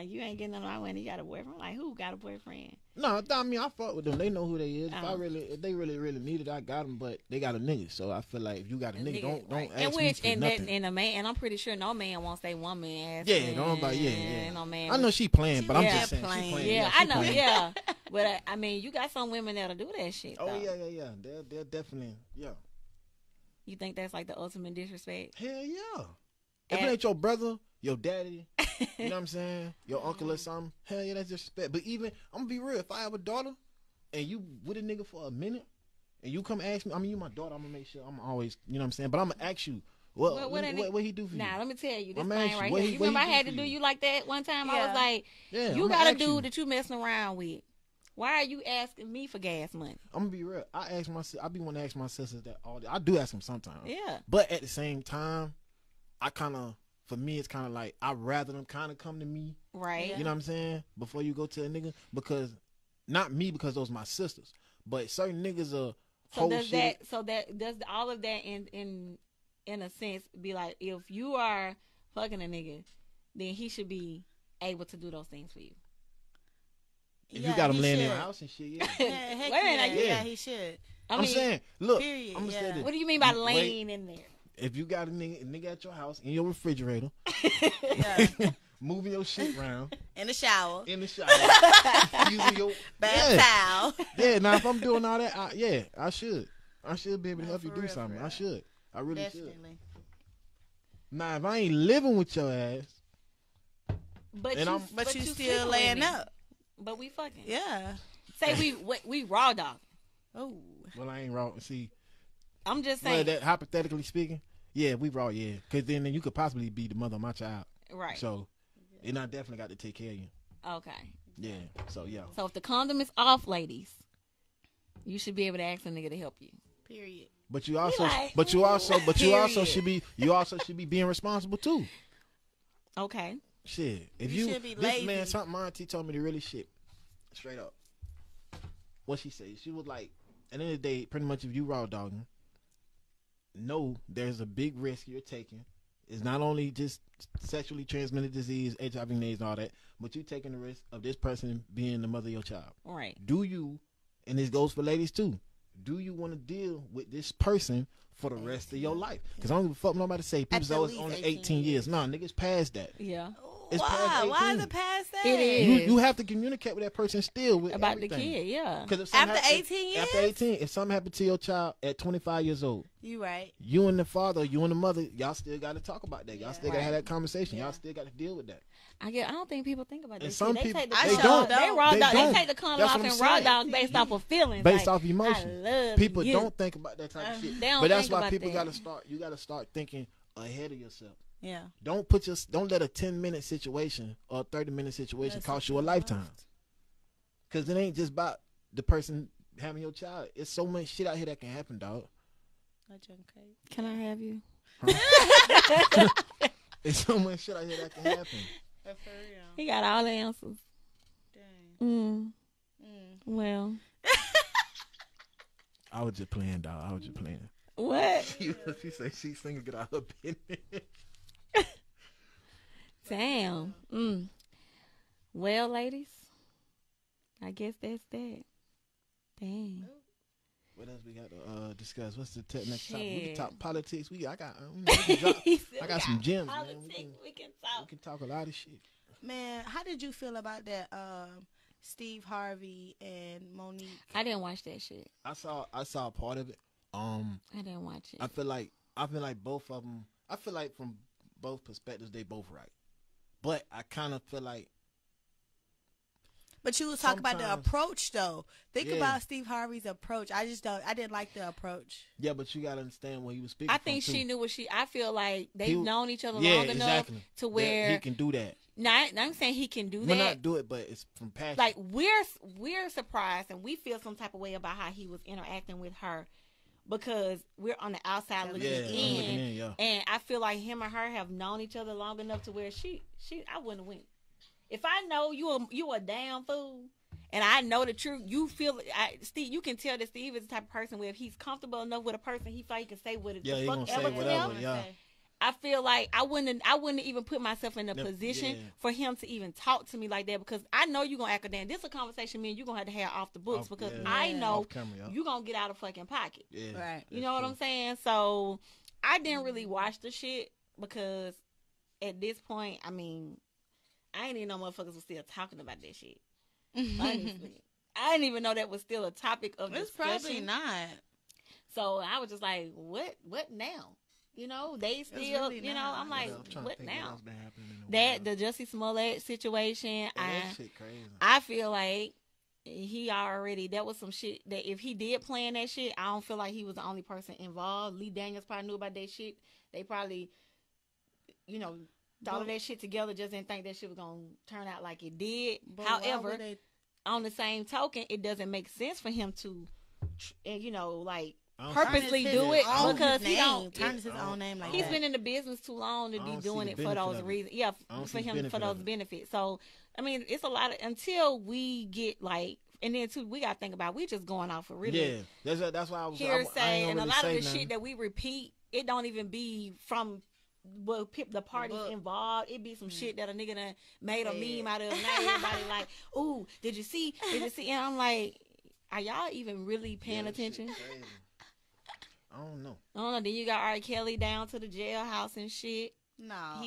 you ain't getting none of my money. You got a boyfriend. I'm like, who got a boyfriend? No, I mean I fuck with them. They know who they is. Oh. If they really need it, I got them. But they got a nigga, so I feel like if you got a nigga, don't right. ask me for nothing. And a man, and I'm pretty sure no man wants a woman ass. Yeah, don't nobody. Yeah. No man. I know she playing, but I'm Yeah, just saying playing. she playing. Yeah, she I know. playing. Yeah, but I mean, you got some women that'll do that shit. Oh though. yeah. They're definitely You think that's like the ultimate disrespect? Hell yeah. If it And- ain't your brother, your daddy, you know what I'm saying, your uncle or something, hell yeah, that's disrespect. But even I'm gonna be real. If I have a daughter and you with a nigga for a minute, and you come ask me, I mean you my daughter, I'm gonna make sure I'm always, you know what I'm saying. But I'm gonna ask you, what he do for you? Nah, let me tell you this I'm thing asking, right what here. he- You what he remember I had do to for do you? you like that one time? I Yeah. was like, Yeah, you I'ma got a ask you. dude that you messing around with. Why are you asking me for gas money? I'm gonna be real. I be want to ask my sisters that all day. I do ask them sometimes. Yeah. But at the same time, for me, it's kind of like I'd rather them kind of come to me. Right. You know what I'm saying? Before you go to a nigga, because not me, because those my sisters, but certain niggas are So whole does shit. does all of that in a sense be like, if you are fucking a nigga, then he should be able to do those things for you. If you got him he laying in your should. house and shit, yeah. Yeah, heck Wait a minute, yeah, yeah. he should. I'm saying, look, period, I'm gonna say yeah. this. What do you mean by Wait. laying in there? If you got a nigga at your house in your refrigerator, Yeah. moving your shit around In the shower, in the shower, using your bath towel. Yeah, now if I'm doing all that, I should be able to No, help you for do real, something. for I real. should. I really should. Definitely. Now if I ain't living with your ass, But And I'm- But you sleeping still with laying me. up. But we fucking. Yeah. Say we raw dog. Oh. well, I ain't raw. See, I'm just well, saying. that hypothetically speaking, yeah, we raw, yeah, because then you could possibly be the mother of my child. Right. So, and I definitely got to take care of you. Okay. Yeah. So yeah. So if the condom is off, ladies, you should be able to ask a nigga to help you. Period. But you also, like, but you also Period. should be being responsible too. Okay. Shit, if You you should be this man, lazy. something my auntie told me the really shit, straight up. What she say? She was like, at the end of the day, pretty much if you raw dogging, no, there's a big risk you're taking. It's not only just sexually transmitted disease, HIV and AIDS and all that, but you taking the risk of this person being the mother of your child. Right. Do you, and this goes for ladies too, do you want to deal with this person for the rest of your life? Because I don't give a fuck what nobody say. People At say, the oh, it's least only 18 18 years. No, niggas past that. Yeah. It's Why? past Why is 18. it past that? It is. You have to communicate with that person still with About everything. the kid, yeah. 'Cause if something After hap- 18 years? After 18, if something happened to your child at 25 years old, You right. you and the father, you and the mother, y'all still got to talk about that. Y'all Yeah. still got to have Right. that conversation. Yeah. Y'all still got to deal with that. I don't think people think about And this. some shit. people- They take the I condom- sure They don't. raw They dog. don't. They take the condom That's off what I'm and raw saying. dog based off of feelings. Based like, off emotion. I love People you. don't think about that type of shit. They don't But that's think why about people that. got to start. You got to start thinking ahead of yourself. Yeah. Don't let a 10-minute situation or a 30-minute situation That's cost what you a it lifetime. was. Because it ain't just about the person having your child. It's so much shit out here that can happen, dog. Not your cake. Can I have you? It's so much shit out here that can happen. For real. He got all the answers. Dang. Mm. Well, I was just playing, dog. I was just playing. what? She said she's singing get out her business. Damn. Well, ladies, I guess that's that. Dang. What else we got to discuss? What's the next topic? We can Shit. talk politics. We got I got some gems, man. Politics, we can We talk. can talk a lot of shit. Man, how did you feel about that Steve Harvey and Monique? I didn't watch that shit. I saw part of it. I didn't watch it. I feel like both of them. I feel like from both perspectives they both right, but I kind of feel like But you was talking about the sometimes- approach, though. Think Yeah. about Steve Harvey's approach. I didn't like the approach. Yeah, but you gotta understand what he was speaking. I think from, she too. knew what I feel like they've He- known each other Yeah, long enough exactly. to That where. he can do that. Now, I'm saying he can do Well, that. not do it, but it's from passion. Like we're surprised and we feel some type of way about how he was interacting with her because we're on the outside looking yeah, in. looking in, yeah. And I feel like him and her have known each other long enough to where I wouldn't win. If I know you a damn fool, and I know the truth, Steve, you can tell that Steve is the type of person where if he's comfortable enough with a person, he feel he can say what Yeah, the he fuck gonna ever say to whatever. them. Yeah, I feel like I wouldn't even put myself in a Yep, position yeah. for him to even talk to me like that because I know you're gonna act a damn. This is a conversation me and you gonna have to have off the books Off- because yeah. I know Off camera, yeah. you gonna get out of fucking pocket. Yeah, Right. You know what I'm saying? So I didn't really watch the shit because at this point, I mean, I ain't even know motherfuckers was still talking about that shit. Honestly. I didn't even know that was still a topic of It's discussion. probably not. So I was just like, what now? You know, they still, really you know, not. I'm like, I'm trying to what think now? else been happening in the That world. the Jussie Smollett situation, Yeah, that shit crazy. I feel like he already, that was some shit that if he did plan that shit, I don't feel like he was the only person involved. Lee Daniels probably knew about that shit. They probably, you know, thought of that shit together, just didn't think that shit was going to turn out like it did. But why However, would they- on the same token, it doesn't make sense for him to, you know, like, I don't purposely Turn it do his it own because he name. don't. Turn his I don't- own name like He's that. been in the business too long to I be don't see doing the it for benefit those of it. reasons. Yeah, I don't for see the him for benefit those of it. benefits. So I mean, it's a lot of until we get like, and then too, we got to think about we just going off for really Yeah, that's why I was. hearsay, I ain't and gonna a really lot of say the nothing. shit that we repeat, it don't even be from the parties Book. involved. It be some shit that a nigga done made a Yeah. meme out of. Now everybody like, ooh, did you see? Did you see? And I'm like, are y'all even really paying Yeah, that shit attention? crazy. I don't know. I don't know. Then you got R. Kelly down to the jailhouse and shit. No.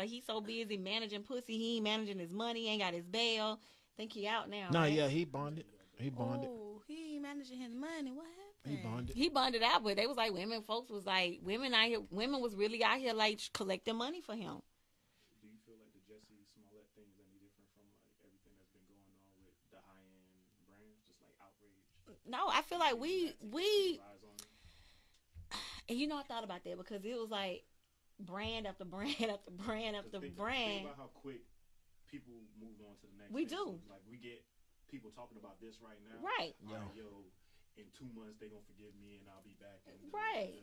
He's so busy managing pussy. He ain't managing his money. Ain't got his bail. Think he out now. No, right? yeah, he bonded. He bonded. Oh, he ain't managing his money. What He happened? bonded. He bonded out, but they was like folks was like women out here. Women was really out here like collecting money for him. Do you feel like the Jussie Smollett thing is any different from like everything that's been going on with the high end brands, just like outrage? No, I feel like we Rise on it? and you know I thought about that because it was like brand after brand after brand after Think brand. about how quick people move on to the next. We thing. do. So, like we get people talking about this right now. Right. All right, yo, in 2 months they gonna forgive me and I'll be back. And Right.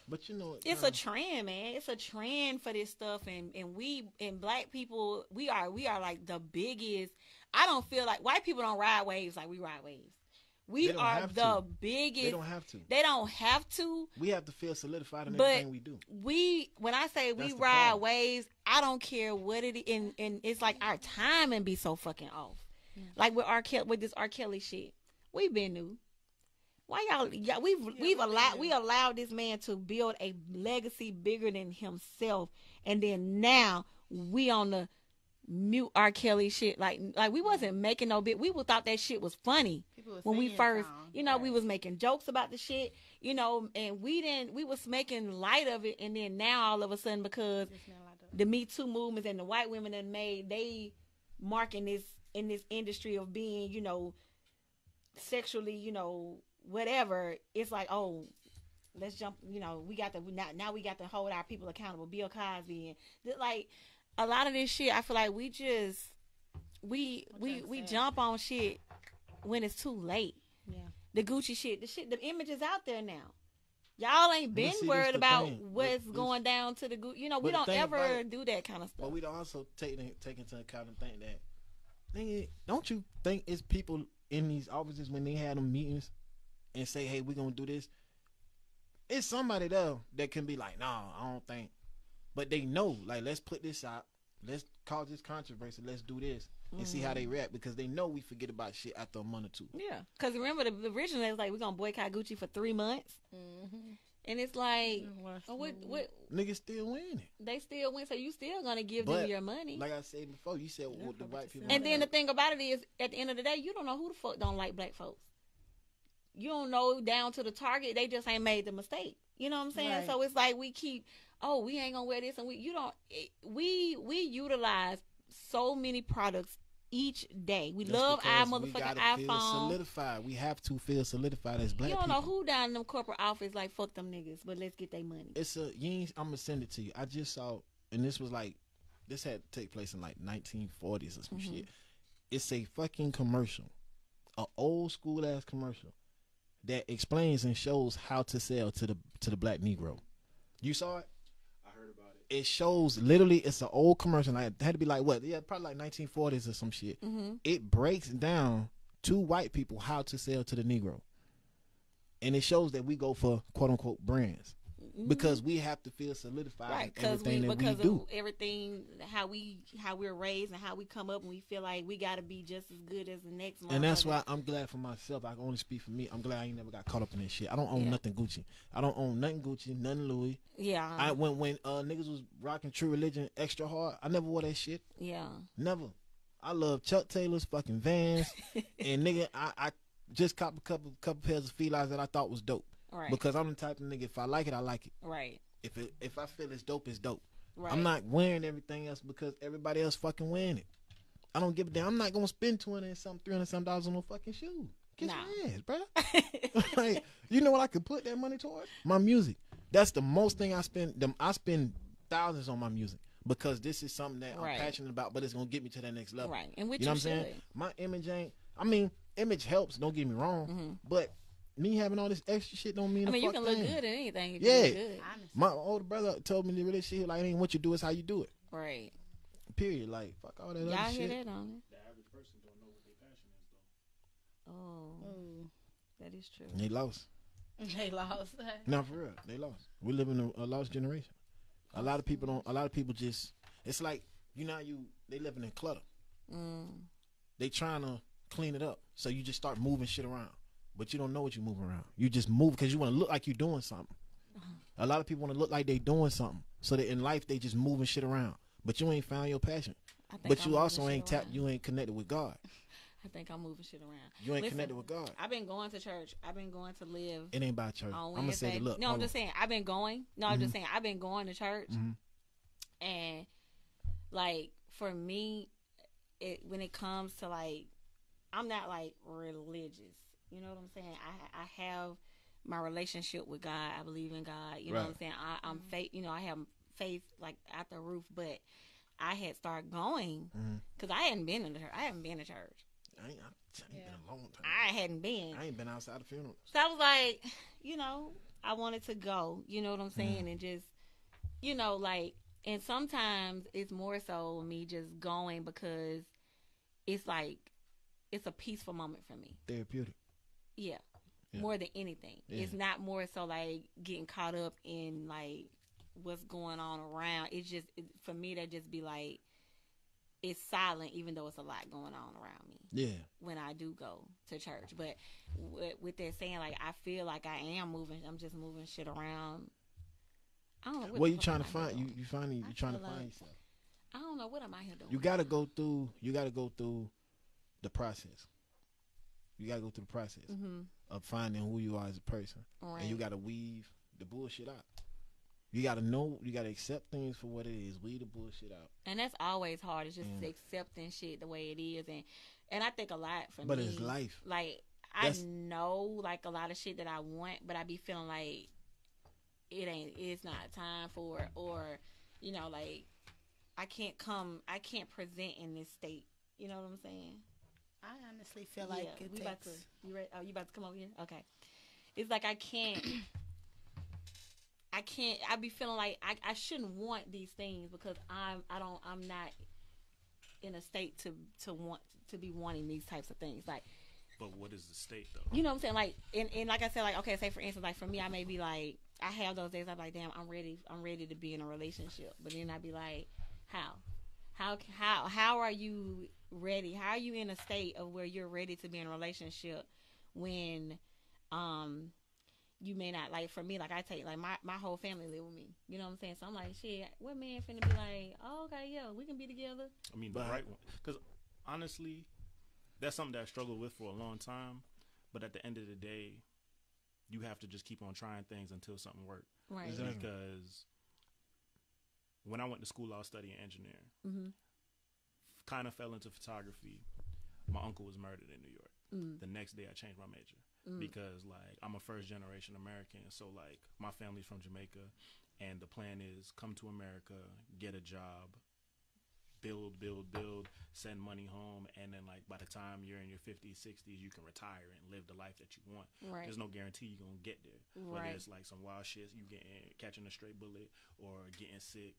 But you know, It's a trend, man. It's a trend for this stuff, and we and black people, we are like the biggest. I don't feel like white people don't ride waves like we ride waves. We They don't are have the to. biggest. They don't have to. They don't have to. We have to feel solidified in But everything we do. When I say we That's the ride problem. waves, I don't care what it is, and it's like our timing be so fucking off. Like with this R. Kelly shit, we've been new. Why y'all? Yeah, we've allowed this man to build a legacy bigger than himself, and then now we on the mute R. Kelly shit. Like we wasn't making no bit. We thought that shit was funny People was when we singing first, songs. you know, we Right. was making jokes about the shit, you know, and we was making light of it, and then now all of a sudden because Just not like that. the Me Too movements and the white women that made they marking this in this industry of being, you know, sexually, you know, whatever. It's like, oh, let's jump. You know, we got to now we got to hold our people accountable. Bill Cosby and like a lot of this shit. I feel like we just we jump on shit when it's too late. Yeah. The Gucci shit, the image is out there now. Y'all ain't But been see, this worried the about thing. what's This- going down to the Gucci. You know, we but the don't thing about ever it- do that kind of stuff. But we don't also take into account and think that, nigga, don't you think it's people in these offices when they have them meetings and say, hey, we're going to do this? It's somebody there that can be like, nah, I don't think. But they know, like, let's put this out. Let's cause this controversy. Let's do this and see how they react because they know we forget about shit after a month or two. Yeah, because remember the original was like we're gonna boycott Gucci for 3 months, and it's like, what Niggas still winning. they still win, so you still gonna give But, them your money. Like I said before, you said what the what white you people. said. And then the thing about it is, at the end of the day, you don't know who the fuck don't like black folks. You don't know down to the target. They just ain't made the mistake. You know what I'm saying? Right. So it's like we keep, we ain't gonna wear this, and we utilize so many products each day. We That's love our because we motherfucking gotta feel iPhone. solidified. We have to feel solidified as black You don't people. know who down in them corporate office like fuck them niggas, but let's get their money. It's a I'm gonna send it to you. I just saw, and this was like, this had to take place in like 1940s or some shit. It's a fucking commercial, an old school ass commercial that explains and shows how to sell to the black Negro. You saw it? I heard about it. It shows literally. It's an old commercial. Like, it had to be like what? Yeah, probably like 1940s or some shit. It breaks down to white people how to sell to the Negro, and it shows that we go for quote unquote brands. Because we have to feel solidified Right, in everything that we because do. of everything, how we're raised and how we come up, and we feel like we got to be just as good as the next one. And that's why I'm glad for myself. I can only speak for me. I'm glad I ain't never got caught up in that shit. I don't own nothing Gucci. I don't own nothing Gucci, nothing Louis. Yeah. I when niggas was rocking True Religion extra hard, I never wore that shit. Yeah. Never. I love Chuck Taylor's fucking Vans, and nigga, I just copped a couple pairs of felines that I thought was dope. Right. Because I'm the type of nigga, if I like it, I like it. Right. If I feel it's dope, it's dope. Right. I'm not wearing everything else because everybody else fucking wearing it. I don't give a damn. I'm not gonna spend $300 on no fucking shoe. Kiss my ass, bro. Like, you know what I could put that money towards? My music. That's the most thing I spend. I spend thousands on my music because this is something that I'm passionate about, but it's gonna get me to that next level. Right. And which you know what I'm saying? My image ain't. I mean, image helps. Don't get me wrong, but me having all this extra shit don't mean. You can look good at anything. If yeah. you look good. My older brother told me the real shit. Like, it ain't what you do, it's how you do it. Right. Period. Like, fuck all that Y'all other hear shit. that on it? The average person don't know what their passion is, though. Oh. That is true. They lost. They lost. No, for real. They lost. We live in a lost generation. A lot of people don't. A lot of people just. It's like, they living in clutter. They trying to clean it up. So you just start moving shit around. But you don't know what you're moving around. You just move because you want to look like you're doing something. A lot of people want to look like they doing something. So that in life, they just moving shit around. But you ain't found your passion. But you also ain't tapped. You ain't connected with God. I think I'm moving shit around. You ain't connected with God. I've been going to church. I've been going to live. It ain't about church. I'm going to say, look. No, I'm just saying. I've been going. No, I'm just saying. I've been going to church. And, like, for me, when it comes to, like, I'm not, like, religious. You know what I'm saying? I have my relationship with God. I believe in God. You know what I'm saying? I'm faith. I have faith like out the roof. But I had started going because I hadn't been in the church. I haven't been to church. I ain't been a long time. I hadn't been. I ain't been outside the funeral. So I was like, I wanted to go. You know what I'm saying? And just, like, and sometimes it's more so me just going because it's like it's a peaceful moment for me. Therapeutic. Yeah. More than anything. Yeah. It's not more so like getting caught up in like what's going on around. It's just for me that just be like it's silent even though it's a lot going on around me. Yeah. When I do go to church. But with that saying, like I feel like I am moving. I'm just moving shit around. I don't know what you trying to find. You trying to find yourself. I don't know what am I here doing. You got to go through the process. You got to go through the process of finding who you are as a person. Right. And you got to weave the bullshit out. You got to know, you got to accept things for what it is. Weave the bullshit out. And that's always hard. It's just accepting shit the way it is. And I think a lot for me. But it's life. Like, I know, like, a lot of shit that I want, but I be feeling like it's not time for it. Or, like, I can't present in this state. You know what I'm saying? I honestly feel like you about to come over here? Okay. It's like I can't I be feeling like I shouldn't want these things because I'm not in a state to want to be wanting these types of things. Like, but what is the state though? You know what I'm saying? Like and like I said, like, okay, say for instance, like for me I may be like I have those days I'm like, damn, I'm ready to be in a relationship. But then I'd be like, how are you ready? How are you in a state of where you're ready to be in a relationship when you may not, like, for me, like I take like my whole family live with me. You know what I'm saying? So I'm like, shit, what man finna be like, oh, okay, yeah, we can be together. I mean, the right one. Because honestly, that's something that I struggled with for a long time. But at the end of the day, you have to just keep on trying things until something works. Right. Exactly. Because when I went to school, I was studying engineering. kind of fell into photography. My uncle was murdered in New York. The next day I changed my major because like I'm a first generation American. So like my family's from Jamaica, and the plan is come to America, get a job, build, send money home, and then like by the time you're in your 50s, 60s, you can retire and live the life that you want. Right. There's no guarantee you're gonna get there. Right. Whether it's like some wild shit, you catching a straight bullet or getting sick.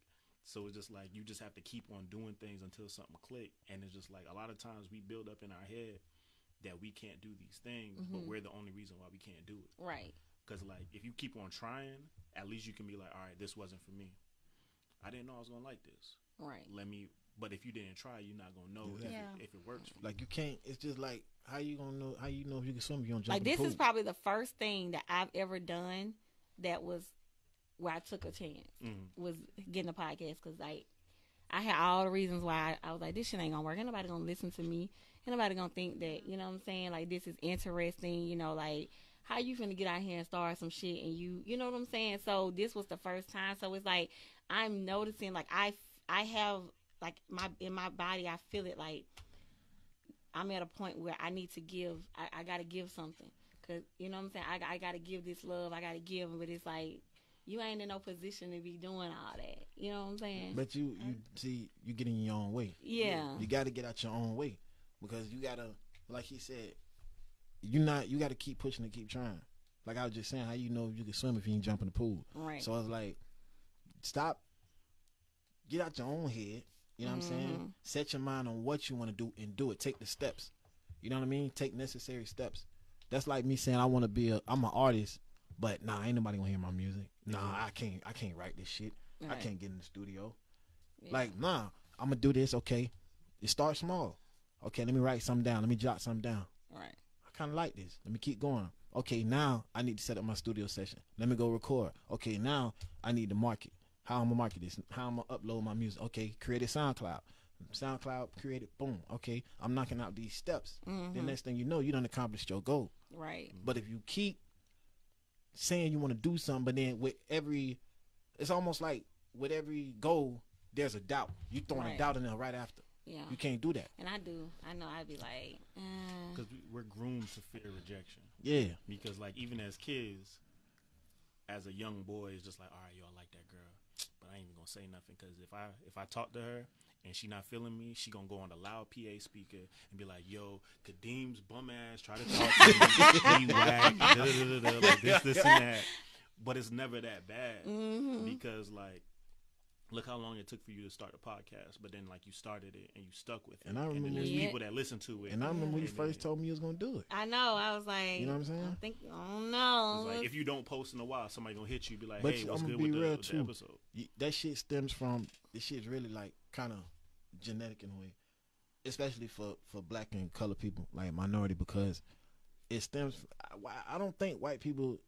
So it's just like you just have to keep on doing things until something click. And it's just like a lot of times we build up in our head that we can't do these things, but we're the only reason why we can't do it. Right. Because like if you keep on trying, at least you can be like, all right, this wasn't for me. I didn't know I was gonna like this. Right. But if you didn't try, you're not gonna know if it works for you. Like you can't. It's just like how you gonna know? How you know if you can swim if you don't jump Like in the this pool? is probably the first thing that I've ever done that was where I took a chance was getting a podcast, because like I had all the reasons why I was like, this shit ain't gonna work. Ain't nobody gonna listen to me. Ain't nobody gonna think that, you know what I'm saying? Like this is interesting. You know, like how you finna get out here and start some shit and you know what I'm saying? So this was the first time. So it's like I'm noticing like I have like in my body, I feel it like I'm at a point where I need to give. I got to give something, because you know what I'm saying. I got to give this love. I got to give, but it's like you ain't in no position to be doing all that. You know what I'm saying? But you see, you get in your own way. Yeah. You got to get out your own way, because you gotta, like he said, you got to keep pushing and keep trying. Like I was just saying, how you know if you can swim if you ain't jump in the pool? Right. So it's like, stop, get out your own head. You know what I'm saying? Set your mind on what you want to do and do it. Take the steps. You know what I mean? Take necessary steps. That's like me saying I'm an artist, but nah, ain't nobody gonna hear my music. Nah, I can't write this shit. Right. I can't get in the studio. Yeah. Like, nah, I'm gonna do this. Okay, it starts small. Okay, let me write something down. Let me jot something down. Right. I kind of like this. Let me keep going. Okay, now I need to set up my studio session. Let me go record. Okay, now I need to market. How I'm gonna market this? How I'm gonna upload my music? Okay, create a SoundCloud, created. Boom. Okay, I'm knocking out these steps. The next thing you know, you done accomplished your goal. Right. But if you keep saying you want to do something, but then it's almost like with every goal, there's a doubt. You throwing a doubt in there right after. Yeah. You can't do that. And I do. I know I'd be like, because we're groomed to fear rejection. Yeah. Because like even as kids, as a young boy, it's just like, all right, yo, I like that girl, but I ain't even gonna say nothing, because if I talk to her and she not feeling me, she gonna go on the loud PA speaker and be like, yo, Kadeem's bum ass try to talk to me, he whack, like this and that. But it's never that bad, because like, look how long it took for you to start a podcast, but then like you started it and you stuck with it. And I remember there's people that listen to it. And I remember when you first told me you was gonna do it. I know. I was like, you know what I'm saying? I don't know. It's like if you don't post in a while, somebody gonna hit you, be like, But hey, I'm what's gonna good be with real the too. episode? That shit stems from, this shit's really like kind of genetic in a way, especially for black and colored people, like minority, because it stems. I don't think white people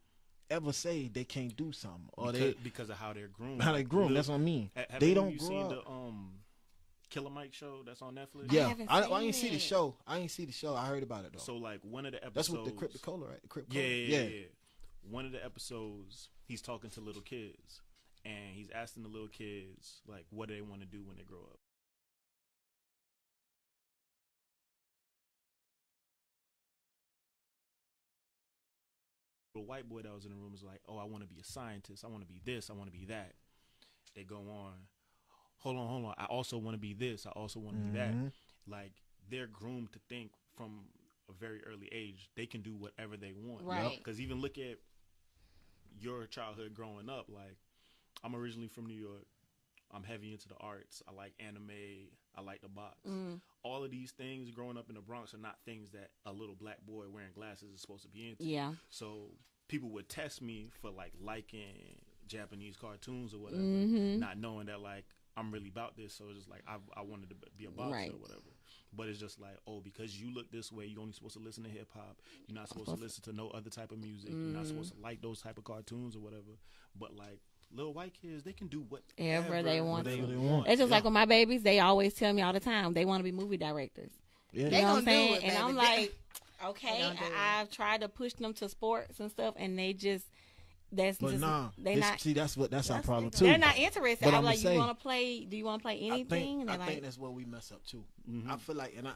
ever say they can't do something, or because of how they're groomed. How they groom. That's what I mean. They don't grow seen up. the Killer Mike show that's on Netflix? Yeah, I ain't see the show. I heard about it though. So like one of the episodes. That's with the Cryptocola, right? Yeah. One of the episodes, he's talking to little kids, and he's asking the little kids like what do they want to do when they grow up. The white boy that was in the room was like, oh, I want to be a scientist. I want to be this. I want to be that. They go on. Hold on. I also want to be this. I also want to be that. Like, they're groomed to think from a very early age they can do whatever they want. Right. Because even look at your childhood growing up. Like, I'm originally from New York. I'm heavy into the arts. I like anime. I like the box. All of these things growing up in the Bronx are not things that a little black boy wearing glasses is supposed to be into. Yeah. So people would test me for like liking Japanese cartoons or whatever, not knowing that like I'm really about this. So it's just like I wanted to be a boxer or whatever. But it's just like, oh, because you look this way, you're only supposed to listen to hip hop. You're not supposed to listen to no other type of music. You're not supposed to like those type of cartoons or whatever. But like little white kids, they can do whatever they want. It's just like with my babies, they always tell me all the time they want to be movie directors. Yeah. You know what I'm saying? It, and I'm baby. like, okay, I've tried to push them to sports and stuff, and they just, That's But just, nah, they not. see that's our problem different. too. They're not interested. But I'm I'ma like, say- you want to play? Do you want to play anything? And I they're think like, that's where we mess up too. Mhm. I feel like, and I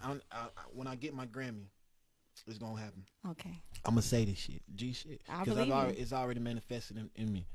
when I get my Grammy, it's gonna happen. okay, I'm gonna say this shit, G shit, I because believe you. it's already manifested in me.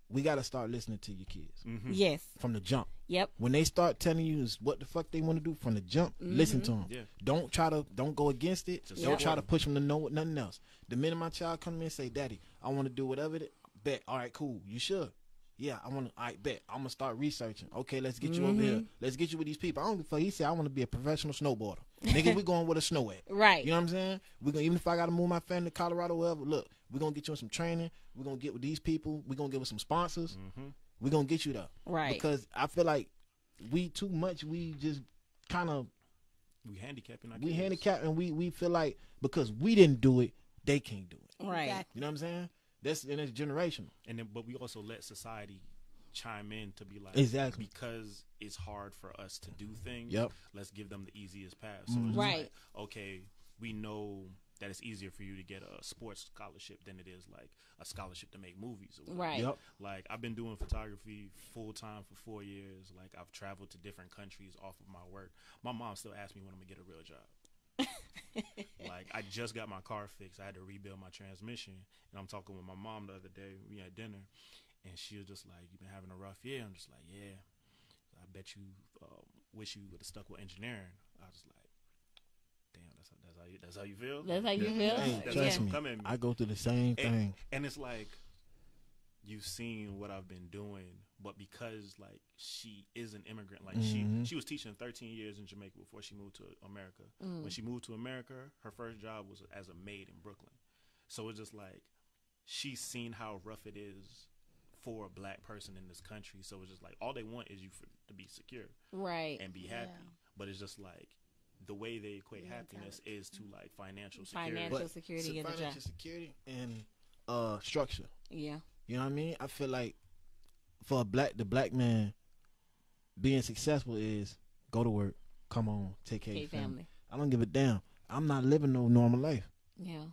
We gotta start listening to your kids Mhm. yes, from the jump. yep, When they start telling you is what the fuck they want to do from the jump, listen to them. Yeah. Don't go against it. Just Don't support try to push them to know nothing else. The minute my child come to me and say, "Daddy, I want to do whatever," bet. All right, cool. You should. Yeah, I want to. I bet. I'm gonna start researching. Okay, let's get you over here. Let's get you with these people. I don't give a fuck. He said, "I want to be a professional snowboarder." Nigga, we going where the snow at. right, You know what I'm saying? We're gonna, even if I gotta move my family to Colorado, wherever. Look, we're gonna get you in some training. We're gonna get with these people. We're gonna get with some sponsors. Mhm. We're gonna get you there. right. Because I feel like we too much. We just kind of We handicapping our we kids. handicapped, and we feel like because we didn't do it, they can't do it. Right. Exactly. You know what I'm saying? That's generational. And then, but we also let society chime in to be like, Exactly. because it's hard for us to do things. Yep. Let's give them the easiest path. So Mhm. it's Right. like, okay, we know that it's easier for you to get a sports scholarship than it is like a scholarship to make movies. Or whatever. Right. Yep. Like I've been doing photography full time for 4 years. Like I've traveled to different countries off of my work. My mom still asks me when I'm gonna get a real job. Like I just got my car fixed. I had to rebuild my transmission, and I'm talking with my mom the other day. We had dinner, and she was just like, "You've been having a rough year." I'm just like, "Yeah." I bet you wish you would have stuck with engineering. I was just like, "Damn, that's how you feel." That's how you Yeah. feel. Hey, That's trust how me. come at me. I go through the same thing. And it's like you've seen what I've been doing, but because like she is an immigrant, like Mhm. she was teaching 13 years in Jamaica before she moved to America. Mm. When she moved to America, her first job was as a maid in Brooklyn. So it's just like she's seen how rough it is for a black person in this country. So it's just like all they want is you to be secure Right. and be Yeah. happy. But it's just like the way they equate happiness is to like financial security. Financial But security and a job. financial security and structure. Yeah. You know what I mean? I feel like for the black man, being successful is go to work, come on, take care of your family. I don't give a damn. I'm not living no normal life. Yeah.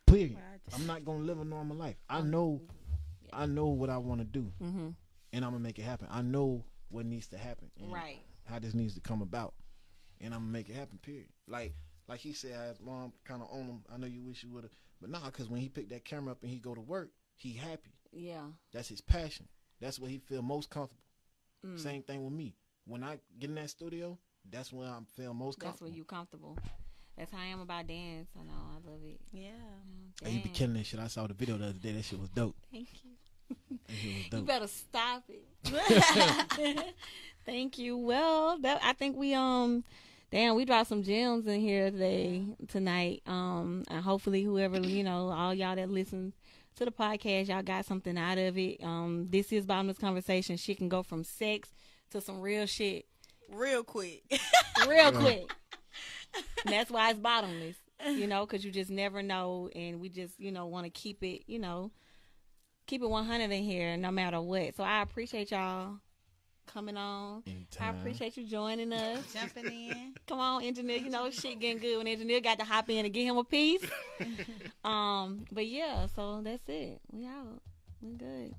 Period. Right. I'm not gonna live a normal life. I know what I want to do, Mm-hmm. and I'm gonna make it happen. I know what needs to happen, and Right. how this needs to come about, and I'm gonna make it happen. Period. Like he said, I had mom kind of on him. I know you wish you would have, but nah, because when he picked that camera up and he go to work, he happy. Yeah. That's his passion. That's where he feel most comfortable. Mm. Same thing with me. When I get in that studio, that's when I feel most That's comfortable. where you comfortable. That's how I am about dance. I know. I love it. Yeah. And he be Dance. killing that shit. I saw the video the other day. That shit was dope. Thank you. That shit was You dope. better stop it. Thank you. Well, I think we damn, we dropped some gems in here tonight. And hopefully whoever, all y'all that listen to the podcast, y'all got something out of it. This is Bottomless Conversation. She can go from sex to some real shit Real quick. real quick. And that's why it's bottomless, because you just never know. And we just, want to keep it 100 in here no matter what. So I appreciate y'all coming on. Anytime. I appreciate you joining us. Jumping in. Come on, engineer. Shit getting good when engineer got to hop in and get him a piece. But yeah, so that's it. We out. We good.